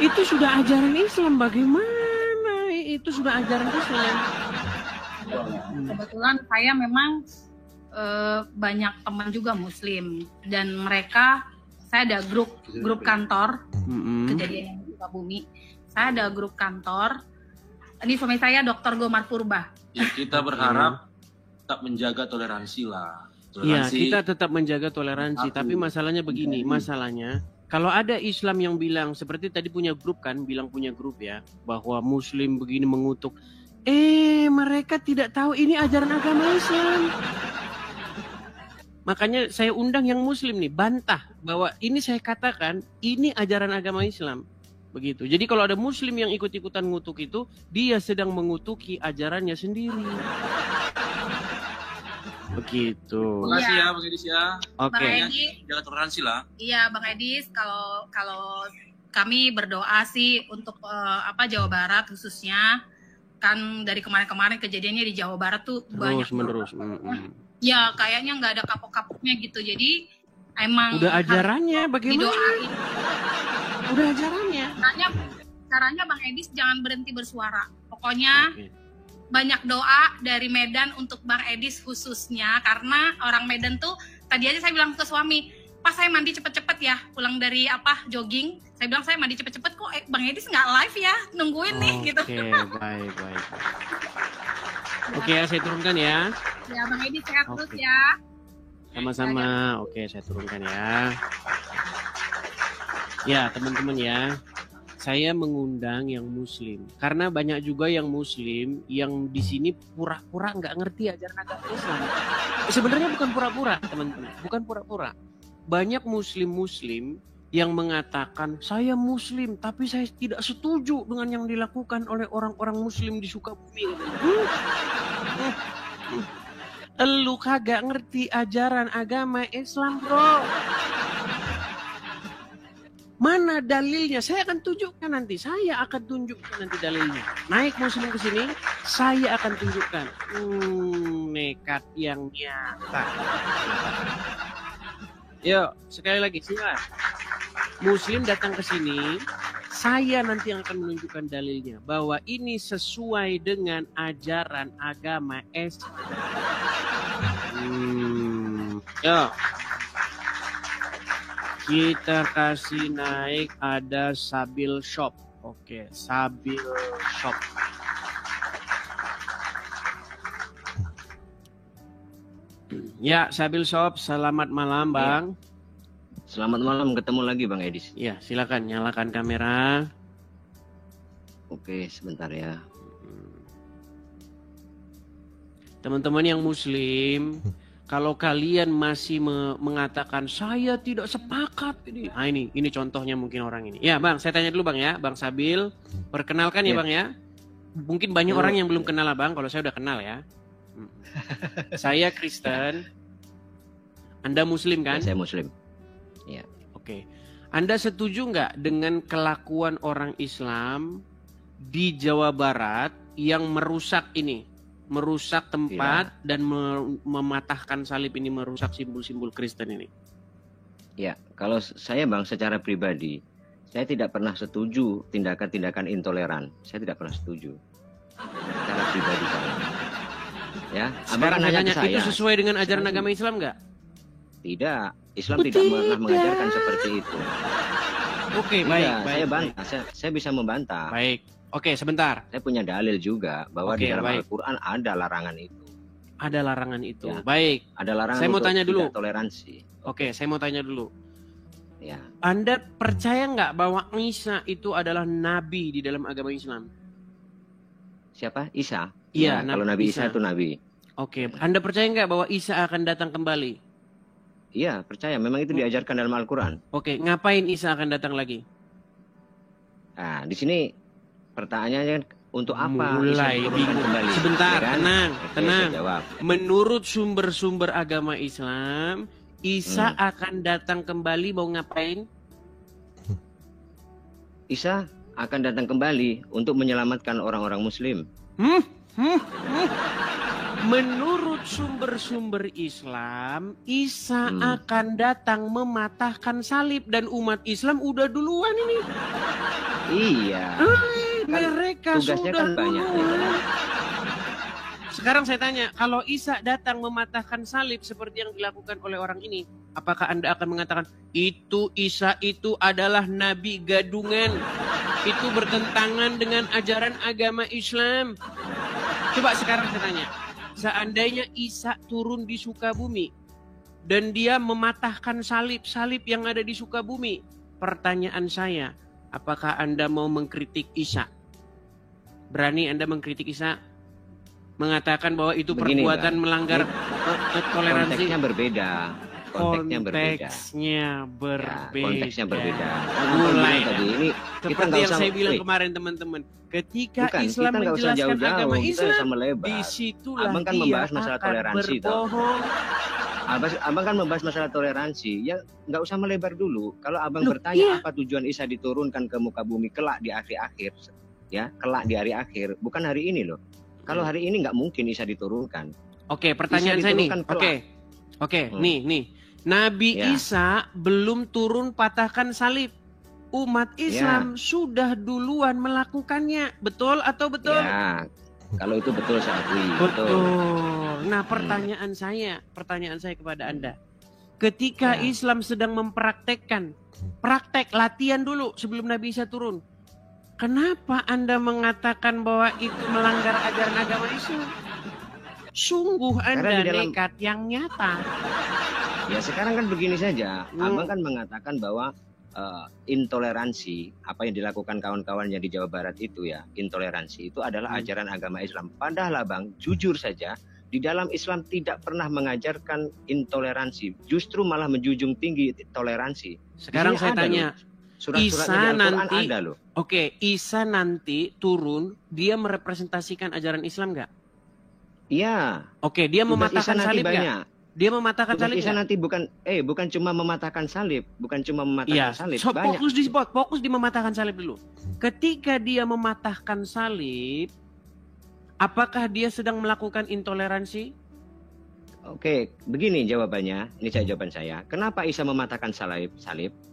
Itu sudah ajaran Islam, bagaimana? Itu sudah ajaran Islam. Kebetulan saya memang banyak teman juga Muslim dan mereka, saya ada grup kantor kejadian di Sukabumi. Saya ada grup kantor. Ini suami saya Dr. Gomar Purba. Ya, kita berharap tetap menjaga toleransi lah. Iya, kita tetap menjaga toleransi. Tapi masalahnya begini, kalau ada Islam yang bilang seperti tadi punya grup kan, bilang punya grup ya, bahwa Muslim begini mengutuk. Mereka tidak tahu ini ajaran agama Islam. Makanya saya undang yang Muslim nih, bantah bahwa ini saya katakan ini ajaran agama Islam. Begitu. Jadi kalau ada Muslim yang ikut-ikutan ngutuk itu, dia sedang mengutuki ajarannya sendiri. Begitu. Terima kasih ya Bang Edis ya. Oke. Jaga toleransi lah. Iya Bang Edis, kalau kami berdoa sih untuk Jawa Barat khususnya, kan dari kemarin-kemarin kejadiannya di Jawa Barat tuh banyak menerus. Ya kayaknya nggak ada kapok-kapoknya gitu, jadi emang udah ajarannya bagaimana? Didoain. Udah ajarannya. Caranya Bang Edis jangan berhenti bersuara. Pokoknya banyak doa dari Medan untuk Bang Edis khususnya, karena orang Medan tuh tadi aja saya bilang ke suami, pas saya mandi cepet-cepet ya, pulang dari jogging, saya bilang saya mandi cepet-cepet kok Bang Edis nggak live ya, nungguin nih gitu. Oke, baik. Oke, saya turunkan ya. Ya Bang Edis sehat terus ya. Sama-sama. Oke, saya turunkan ya. Ya teman-teman ya, saya mengundang yang Muslim karena banyak juga yang Muslim yang di sini pura-pura nggak ngerti ajaran agama Islam. Sebenarnya bukan pura-pura teman-teman, bukan pura-pura. Banyak Muslim yang mengatakan saya Muslim tapi saya tidak setuju dengan yang dilakukan oleh orang-orang Muslim di Sukabumi. Lu kagak ngerti ajaran agama Islam bro. Mana dalilnya? Saya akan tunjukkan nanti. Saya akan tunjukkan nanti dalilnya. Naik Muslim ke sini, saya akan tunjukkan. Nekat yang nyata. Yuk, sekali lagi silakan. Muslim datang ke sini, saya nanti yang akan menunjukkan dalilnya bahwa ini sesuai dengan ajaran agama Islam. Yuk. Kita kasih naik ada Sabil Shop. Oke, Sabil Shop. Ya, Sabil Shop, selamat malam, Bang. Selamat malam, ketemu lagi Bang Edis. Ya, silakan nyalakan kamera. Oke, sebentar ya. Teman-teman yang Muslim, kalau kalian masih mengatakan saya tidak sepakat ini. Nah ini contohnya mungkin orang ini. Ya Bang, saya tanya dulu Bang ya, Bang Sabil. Perkenalkan ya Bang ya. Mungkin banyak orang yang belum kenal Bang, kalau saya udah kenal ya. Saya Kristen. Anda Muslim kan? Ya, saya Muslim. Ya. Oke. Anda setuju nggak dengan kelakuan orang Islam di Jawa Barat yang merusak ini, merusak tempat dan mematahkan salib ini, merusak simbol-simbol Kristen ini? Ya, kalau saya Bang secara pribadi, saya tidak pernah setuju tindakan-tindakan intoleran. Saya tidak pernah setuju. Secara pribadi saya. Ya, sekarang nanya itu sesuai dengan ajaran agama Islam nggak? Tidak, Islam tidak pernah mengajarkan seperti itu. Oke, baik. Saya bantah, saya bisa membantah. Baik. Oke, sebentar. Saya punya dalil juga bahwa di dalam Al-Quran ada larangan itu. Ada larangan itu. Ya. Baik. Ada larangan saya mau untuk tanya dulu. tidak toleransi. Oke, saya mau tanya dulu. Ya. Anda percaya nggak bahwa Isa itu adalah nabi di dalam agama Islam? Siapa? Isa? Iya, ya, kalau Nabi Isa itu nabi. Oke, Anda percaya nggak bahwa Isa akan datang kembali? Iya, percaya. Memang itu diajarkan dalam Al-Quran. Oke, ngapain Isa akan datang lagi? Nah, di sini pertanyaannya untuk apa? Mulai bingung. Kembali, Sebentar, ya kan? tenang, Oke, tenang. saya jawab. Menurut sumber-sumber agama Islam, Isa akan datang kembali mau ngapain? Isa akan datang kembali untuk menyelamatkan orang-orang Muslim. Menurut sumber-sumber Islam, Isa akan datang mematahkan salib dan umat Islam udah duluan ini. Iya. Mereka tugasnya sudah kan banyak. duluan. Sekarang saya tanya, kalau Isa datang mematahkan salib seperti yang dilakukan oleh orang ini, apakah Anda akan mengatakan itu Isa itu adalah nabi gadungan? Itu bertentangan dengan ajaran agama Islam. Coba sekarang saya tanya, seandainya Isa turun di Sukabumi dan dia mematahkan salib-salib yang ada di Sukabumi, pertanyaan saya, apakah Anda mau mengkritik Isa? Berani Anda mengkritik Isa? Mengatakan bahwa itu perbuatan melanggar toleransi? Konteksnya berbeda. Konteksnya berbeda. Mulai tadi ini seperti yang saya bilang kemarin teman-teman, ketika Islam menjelaskan agama Islam, disitulah Abang kan dia membahas masalah akan toleransi, berbohong. Abang kan membahas masalah toleransi, ya nggak usah melebar dulu. Kalau abang bertanya apa tujuan Isa diturunkan ke muka bumi kelak di akhir-akhir, ya kelak di hari akhir, bukan hari ini loh. Kalau hari ini nggak mungkin Isa diturunkan. Oke, pertanyaan saya nih. Oke, nih. Nabi Isa belum turun patahkan salib. Umat Islam sudah duluan melakukannya. Betul atau betul? Ya, kalau itu betul saya akui. Betul. Nah, pertanyaan saya kepada Anda. Ketika Islam sedang mempraktekkan, praktek latihan dulu sebelum Nabi Isa turun. Kenapa Anda mengatakan bahwa itu melanggar ajaran agama Islam? Sungguh Anda nekat yang nyata. Ya sekarang kan begini saja, abang kan mengatakan bahwa intoleransi, apa yang dilakukan kawan-kawannya di Jawa Barat itu ya, intoleransi itu adalah ajaran agama Islam. Padahal abang, jujur saja, di dalam Islam tidak pernah mengajarkan intoleransi, justru malah menjunjung tinggi toleransi. Sekarang saya tanya, surat-suratnya di Al-Quran ada loh. Oke, Isa nanti turun, dia merepresentasikan ajaran Islam nggak? Iya. Oke, dia mematahkan salib nggak? Dia mematahkan salib. Isa nanti bukan cuma mematahkan salib, salib. Banyak. Fokus di mematahkan salib dulu. Ketika dia mematahkan salib, apakah dia sedang melakukan intoleransi? Oke, begini jawabannya. Ini jawaban saya. Kenapa Isa mematahkan salib?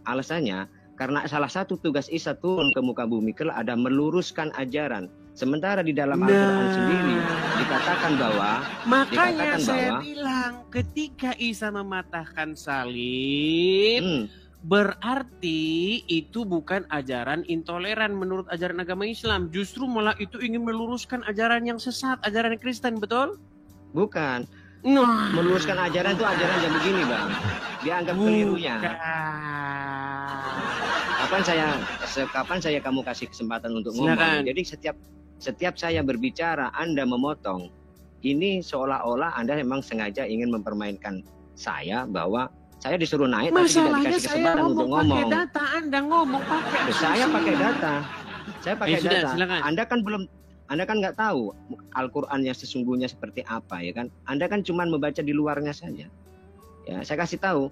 Alasannya karena salah satu tugas Isa turun ke muka bumi kelak ada meluruskan ajaran. Sementara di dalam Al-Quran sendiri dikatakan bahwa makanya saya bilang ketika Isa mematahkan salib berarti itu bukan ajaran intoleran menurut ajaran agama Islam, justru malah itu ingin meluruskan ajaran yang sesat, ajaran Kristen, betul? Bukan. Meluruskan ajaran itu ajaran yang begini, Bang. Dianggap kelirunya. Kapan saya kamu kasih kesempatan untuk ngomong? Jadi setiap saya berbicara, Anda memotong. Ini seolah-olah Anda memang sengaja ingin mempermainkan saya bahwa saya disuruh naik tapi tidak dikasih kesempatan untuk ngomong. Pakai data, Anda ngomong pakai asumsi. Saya pakai data. Silakan. Anda kan nggak tahu Al-Quran yang sesungguhnya seperti apa, ya kan? Anda kan cuma membaca di luarnya saja. Ya, saya kasih tahu.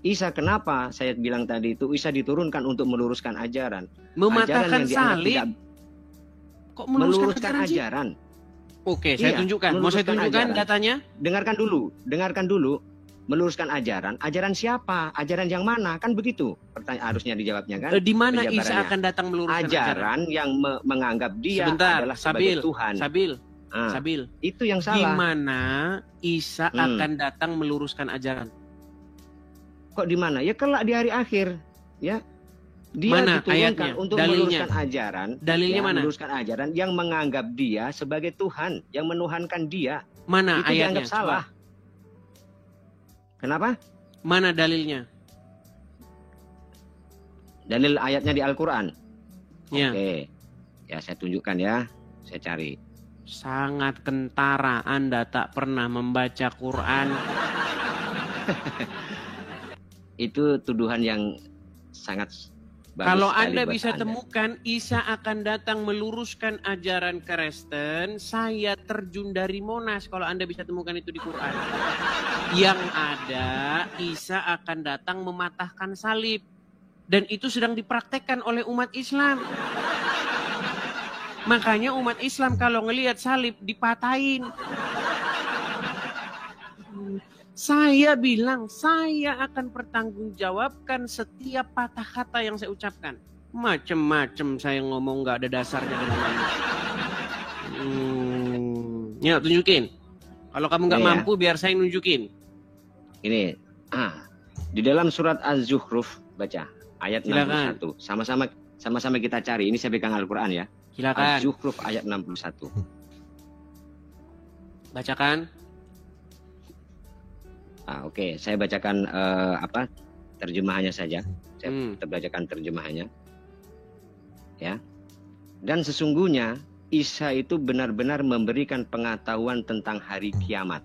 Isa, kenapa saya bilang tadi itu Isa diturunkan untuk meluruskan ajaran. Mematahkan salib. Kok meluruskan ajaran sih? ajaran. Oke, saya tunjukkan. Mau saya tunjukkan datanya? Dengarkan dulu. Meluruskan ajaran siapa? Ajaran yang mana? Kan begitu. Pertanyaan harusnya dijawabnya kan? Di mana Isa akan datang meluruskan ajaran yang menganggap dia adalah sebagai Tuhan. Sabil. Itu yang salah. Di mana Isa akan datang meluruskan ajaran? Kok di mana? Ya kelak di hari akhir, ya. Dia mana diturunkan ayatnya? untuk Dalilnya? meluruskan ajaran. Dalilnya mana? Meluruskan ajaran yang menganggap dia sebagai Tuhan, yang menuhankan dia. Mana itu ayatnya? dianggap salah. Coba. Kenapa? Mana dalilnya? Dalil ayatnya di Al-Quran. Ya. Oke. Ya, saya tunjukkan ya. Saya cari. Sangat kentara Anda tak pernah membaca Quran. Itu tuduhan yang sangat bagus. Kalau sekali Anda buat bisa Anda. temukan Isa akan datang meluruskan ajaran Kristen, saya terjun dari Monas kalau Anda bisa temukan itu di Quran. Yang ada Isa akan datang mematahkan salib. Dan itu sedang dipraktekkan oleh umat Islam. Makanya umat Islam kalau ngelihat salib dipatahin. Saya bilang, saya akan pertanggungjawabkan setiap patah kata yang saya ucapkan. Macem-macem saya ngomong gak ada dasarnya dengan mana. Ya, tunjukin. Kalau kamu gak mampu, biar saya nunjukin. Ini, di dalam surat Az-Zukhruf, baca ayat 61. Sama-sama kita cari. Ini saya pegang Al-Quran ya. Silakan. Az-Zukhruf ayat 61. Bacakan. Oke, saya bacakan terjemahannya saja. Saya bacakan terjemahannya. Ya. Dan sesungguhnya Isa itu benar-benar memberikan pengetahuan tentang hari kiamat.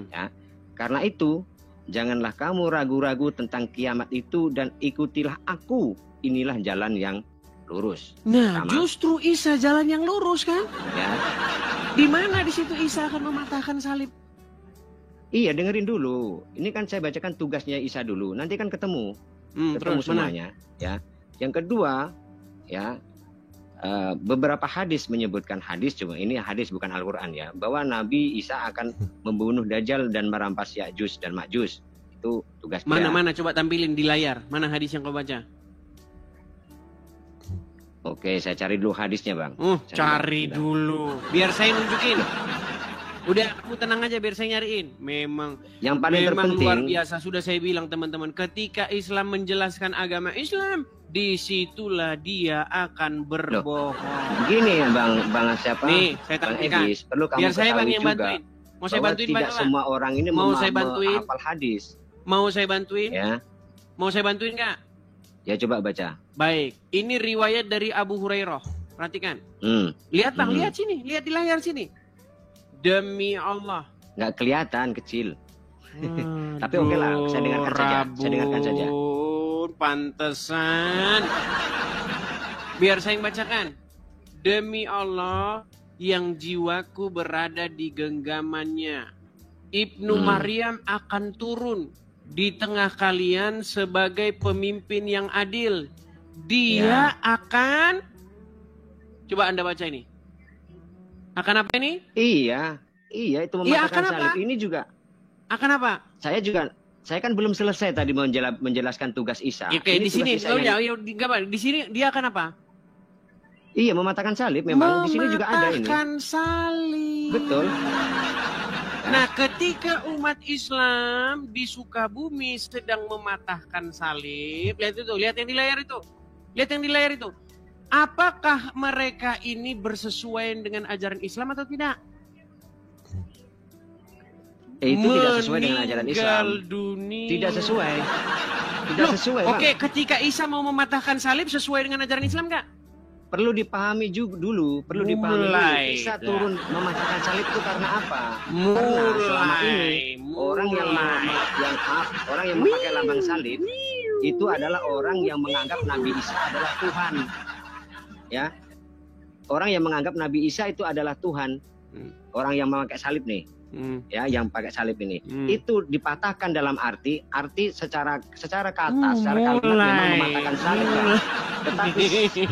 Ya. Karena itu, janganlah kamu ragu-ragu tentang kiamat itu dan ikutilah aku. Inilah jalan yang lurus. Nah, justru Isa jalan yang lurus kan? Ya. Di mana di situ Isa akan mematahkan salib? Iya, dengerin dulu. Ini kan saya bacakan tugasnya Isa dulu. Nanti kan ketemu terus semuanya. Ya. Yang kedua, ya, beberapa hadis menyebutkan cuma ini hadis bukan Al-Quran ya, bahwa Nabi Isa akan membunuh Dajjal dan merampas Ya'juj dan Ma'juj. Itu tugas dia. Mana coba tampilin di layar. Mana hadis yang kau baca? Oke, saya cari dulu hadisnya, Bang. Cari dulu. Biar saya nunjukin. Udah, kamu tenang aja biar saya nyariin. Memang yang paling terpenting luar biasa. Sudah saya bilang teman-teman, ketika Islam menjelaskan agama Islam, disitulah dia akan berbohong. Begini ya Bang siapa? Nih, saya tampilkan. Perlu kamu biar saya Bang yang juga bantuin. Mau saya bantuin tidak Bang? semua orang ini mau saya bantuin hafal hadis. Mau saya bantuin? Ya. Mau saya bantuin Kak? Ya, coba baca. Baik, ini riwayat dari Abu Hurairah. Perhatikan. Lihat Bang, lihat sini, lihat di layar sini. Demi Allah. Nggak kelihatan, kecil. Tapi oke lah, saya dengarkan saja. Saya dengarkan saja. Pantesan. Biar saya yang bacakan. Demi Allah yang jiwaku berada di genggamannya. Ibnu Maryam akan turun di tengah kalian sebagai pemimpin yang adil. Dia akan... Coba Anda baca ini. Akan apa ini? Iya itu mematahkan salib. Ini juga. Akan apa? Saya kan belum selesai tadi menjelaskan tugas Isa. Oke, di sini. Di sini dia akan apa? Iya, mematahkan salib memang. Di sini juga ada ini. Mematahkan salib. Betul. Nah, ketika umat Islam di Sukabumi sedang mematahkan salib, lihat yang di layar itu. Apakah mereka ini bersesuaian dengan ajaran Islam atau tidak? Itu tidak sesuai dengan ajaran Islam. Dunia. Tidak sesuai. Tidak sesuai. Oke, ketika Isa mau mematahkan salib sesuai dengan ajaran Islam nggak? Perlu dipahami juga dulu. Isa turun mematahkan salib itu karena apa? Karena selama ini orang yang memakai lambang salib itu adalah orang yang menganggap Nabi Isa adalah Tuhan. Ya, orang yang menganggap Nabi Isa itu adalah Tuhan, orang yang memakai salib nih, ya, yang pakai salib ini, itu dipatahkan dalam arti secara kata, secara kalimat memang mematahkan salib. Tetapi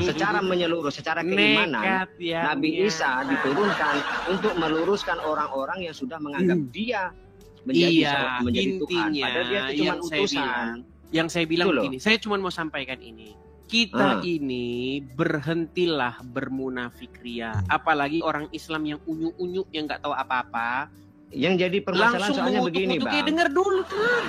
secara menyeluruh, secara keimanan, Nekat ya. Nabi Isa diturunkan untuk meluruskan orang-orang yang sudah menganggap dia menjadi Tuhan. Intinya Padahal dia itu cuma utusan. Yang saya bilang Itu loh. begini, saya cuma mau sampaikan ini. Kita ini berhentilah bermunafik ria. Apalagi orang Islam yang unyu-unyu yang nggak tahu apa-apa. Yang jadi permasalahan Langsung soalnya begini, Bang. Dengar dulu kan.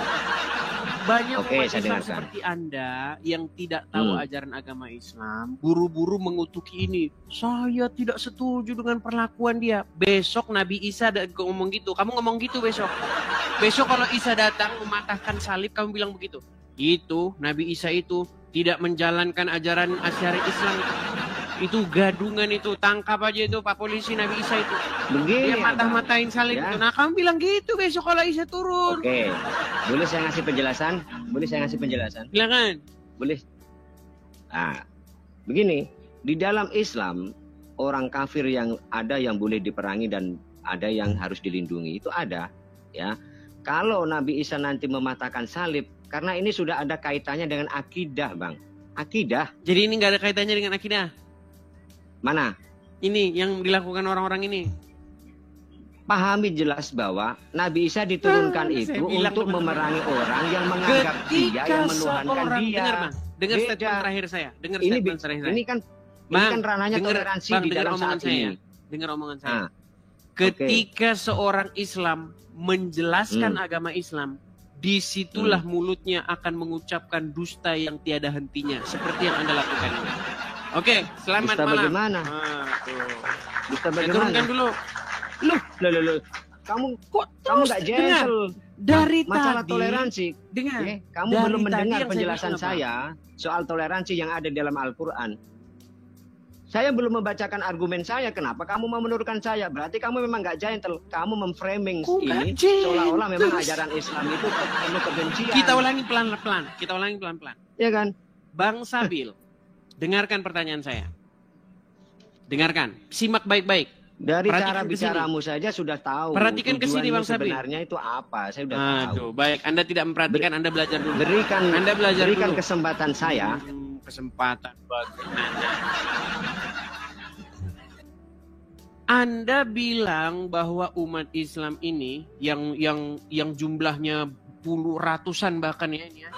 Banyak Oke, umat saya Islam dengarkan. seperti Anda yang tidak tahu ajaran agama Islam, buru-buru mengutuki ini. Saya tidak setuju dengan perlakuan dia. Besok Nabi Isa ngomong gitu. Kamu ngomong gitu besok. Besok kalau Isa datang mematahkan salib, kamu bilang begitu. Itu Nabi Isa itu tidak menjalankan ajaran asyari Islam. Itu gadungan itu, tangkap aja itu Pak Polisi Nabi Isa itu. Begini, Dia matah-matahin salib ya. itu. Nah, kamu bilang gitu besok kalau Isa turun. Oke, boleh saya ngasih penjelasan? Boleh saya ngasih penjelasan? Silakan. Boleh. Nah, begini, di dalam Islam orang kafir yang ada yang boleh diperangi dan ada yang harus dilindungi itu ada, ya. Kalau Nabi Isa nanti mematahkan salib, karena ini sudah ada kaitannya dengan akidah, Bang. Akidah. Jadi ini nggak ada kaitannya dengan akidah. Mana? Ini yang dilakukan orang-orang ini. Pahami jelas bahwa Nabi Isa diturunkan itu untuk memerangi orang yang menganggap dia, yang menuhankan dia. Dengar, Bang. Dengar Beda. statement terakhir saya. Dengar Ini, statement terakhir saya. ini kan ranahnya toleransi Bang, di dengar dalam omongan saat saya. ini. Dengar omongan saya. Ah, Ketika seorang Islam menjelaskan agama Islam, disitulah mulutnya akan mengucapkan dusta yang tiada hentinya, seperti yang Anda lakukan ini. Oke, selamat Dusta malam. bagaimana? Dusta bagaimana? Turunkan dulu. Loh. Kamu nggak dengar. gentle. Dari Masalah tadi, toleransi. dengar. Kamu Dari belum tadi mendengar yang saya penjelasan bilang apa? saya soal toleransi yang ada di dalam Al-Quran. Saya belum membacakan argumen saya. Kenapa kamu mau menurunkan saya? Berarti kamu memang nggak gentle. Kamu memframing ini seolah-olah memang ajaran Islam itu penuh kebencian. Kita ulangi pelan-pelan. Ya kan? Bang Sabil, dengarkan pertanyaan saya. Dengarkan, simak baik-baik. Dari Perhatikan cara ke bicaramu saja sudah tahu. Perhatikan ke sini, tujuanmu Bang Sabil. sebenarnya itu apa? Saya sudah tahu. Aduh, baik. Anda tidak memperhatikan, Anda belajar dulu. Anda berikan dulu. kesempatan saya. Kesempatan bagaimana? Anda bilang bahwa umat Islam ini yang jumlahnya ratusan bahkan ya ini ya.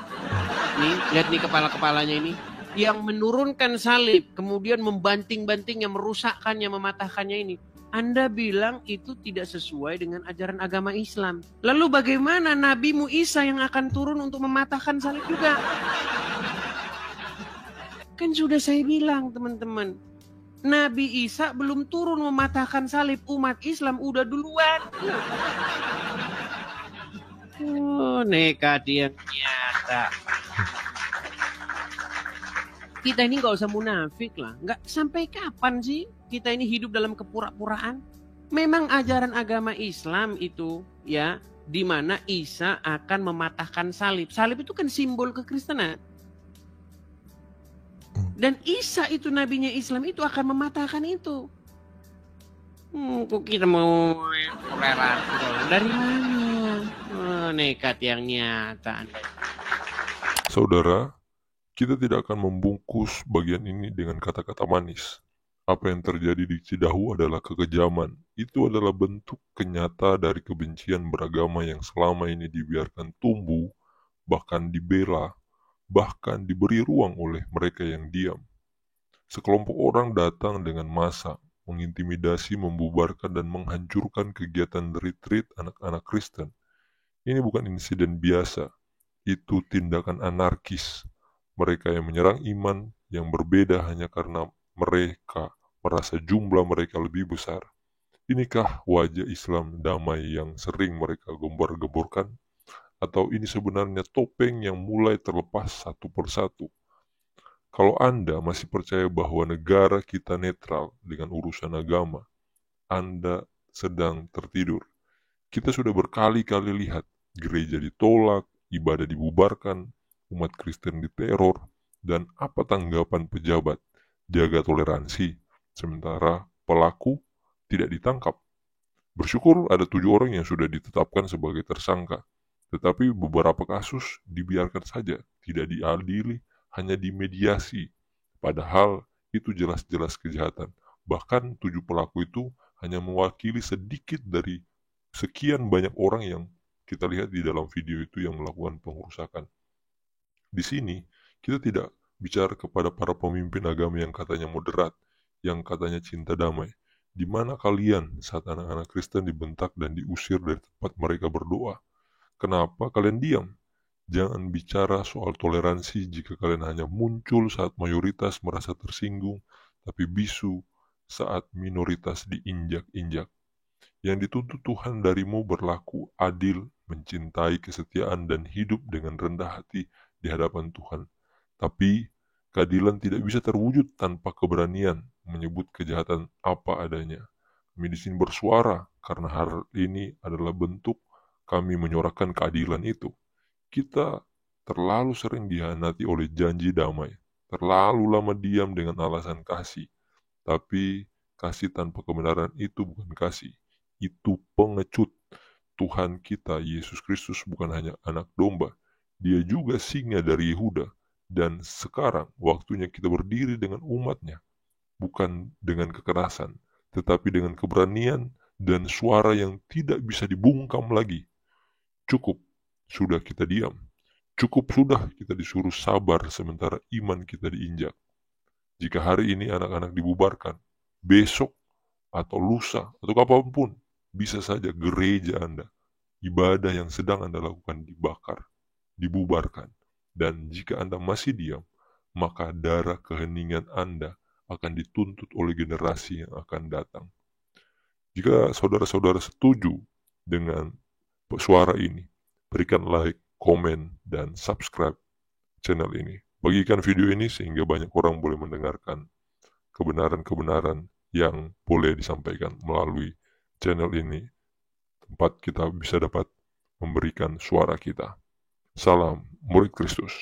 Nih, lihat nih kepala-kepalanya ini yang menurunkan salib, kemudian membanting-bantingnya, merusakkannya, mematahkannya ini. Anda bilang itu tidak sesuai dengan ajaran agama Islam. Lalu bagaimana Nabimu Isa yang akan turun untuk mematahkan salib juga? Kan sudah saya bilang teman-teman, Nabi Isa belum turun mematahkan salib, umat Islam udah duluan. Oh, nekat yang nyata. Kita ini nggak usah munafik lah. Nggak, sampai kapan sih kita ini hidup dalam kepura-puraan? Memang ajaran agama Islam itu ya, di mana Isa akan mematahkan salib. Salib itu kan simbol kekristenan. Dan Isa itu nabinya Islam itu akan mematahkan itu. Kok kita mau toleransi? Dari mana? Oh, nekat yang nyata. Saudara, kita tidak akan membungkus bagian ini dengan kata-kata manis. Apa yang terjadi di Cidahu adalah kekejaman. Itu adalah bentuk kenyata dari kebencian beragama yang selama ini dibiarkan tumbuh, bahkan dibela, bahkan diberi ruang oleh mereka yang diam. Sekelompok orang datang dengan massa, mengintimidasi, membubarkan, dan menghancurkan kegiatan retreat anak-anak Kristen. Ini bukan insiden biasa, itu tindakan anarkis. Mereka yang menyerang iman yang berbeda hanya karena mereka merasa jumlah mereka lebih besar. Inikah wajah Islam damai yang sering mereka gembor-gemborkan? Atau ini sebenarnya topeng yang mulai terlepas satu persatu? Kalau Anda masih percaya bahwa negara kita netral dengan urusan agama, Anda sedang tertidur. Kita sudah berkali-kali lihat gereja ditolak, ibadah dibubarkan, umat Kristen diteror, dan apa tanggapan pejabat? Jaga toleransi, sementara pelaku tidak ditangkap. Bersyukur ada 7 orang yang sudah ditetapkan sebagai tersangka, tetapi beberapa kasus dibiarkan saja, tidak diadili, hanya dimediasi. Padahal itu jelas-jelas kejahatan. Bahkan 7 pelaku itu hanya mewakili sedikit dari sekian banyak orang yang kita lihat di dalam video itu yang melakukan pengerusakan. Di sini kita tidak bicara kepada para pemimpin agama yang katanya moderat, yang katanya cinta damai. Di mana kalian saat anak-anak Kristen dibentak dan diusir dari tempat mereka berdoa? Kenapa kalian diam? Jangan bicara soal toleransi jika kalian hanya muncul saat mayoritas merasa tersinggung, tapi bisu saat minoritas diinjak-injak. Yang dituntut Tuhan darimu berlaku adil, mencintai kesetiaan, dan hidup dengan rendah hati di hadapan Tuhan. Tapi keadilan tidak bisa terwujud tanpa keberanian menyebut kejahatan apa adanya. Kami di sini bersuara karena hal ini adalah bentuk kami menyuarakan keadilan itu. Kita terlalu sering dihianati oleh janji damai, terlalu lama diam dengan alasan kasih. Tapi kasih tanpa kebenaran itu bukan kasih, itu pengecut. Tuhan kita, Yesus Kristus, bukan hanya anak domba, dia juga singa dari Yehuda. Dan sekarang waktunya kita berdiri dengan umatnya, bukan dengan kekerasan, tetapi dengan keberanian dan suara yang tidak bisa dibungkam lagi. Cukup sudah kita diam. Cukup sudah kita disuruh sabar sementara iman kita diinjak. Jika hari ini anak-anak dibubarkan, besok atau lusa atau kapanpun, bisa saja gereja Anda, ibadah yang sedang Anda lakukan dibakar, dibubarkan. Dan jika Anda masih diam, maka darah keheningan Anda akan dituntut oleh generasi yang akan datang. Jika saudara-saudara setuju dengan suara ini, berikan like, komen, dan subscribe channel ini. Bagikan video ini sehingga banyak orang boleh mendengarkan kebenaran-kebenaran yang boleh disampaikan melalui channel ini, tempat kita bisa dapat memberikan suara kita. Salam murid Kristus.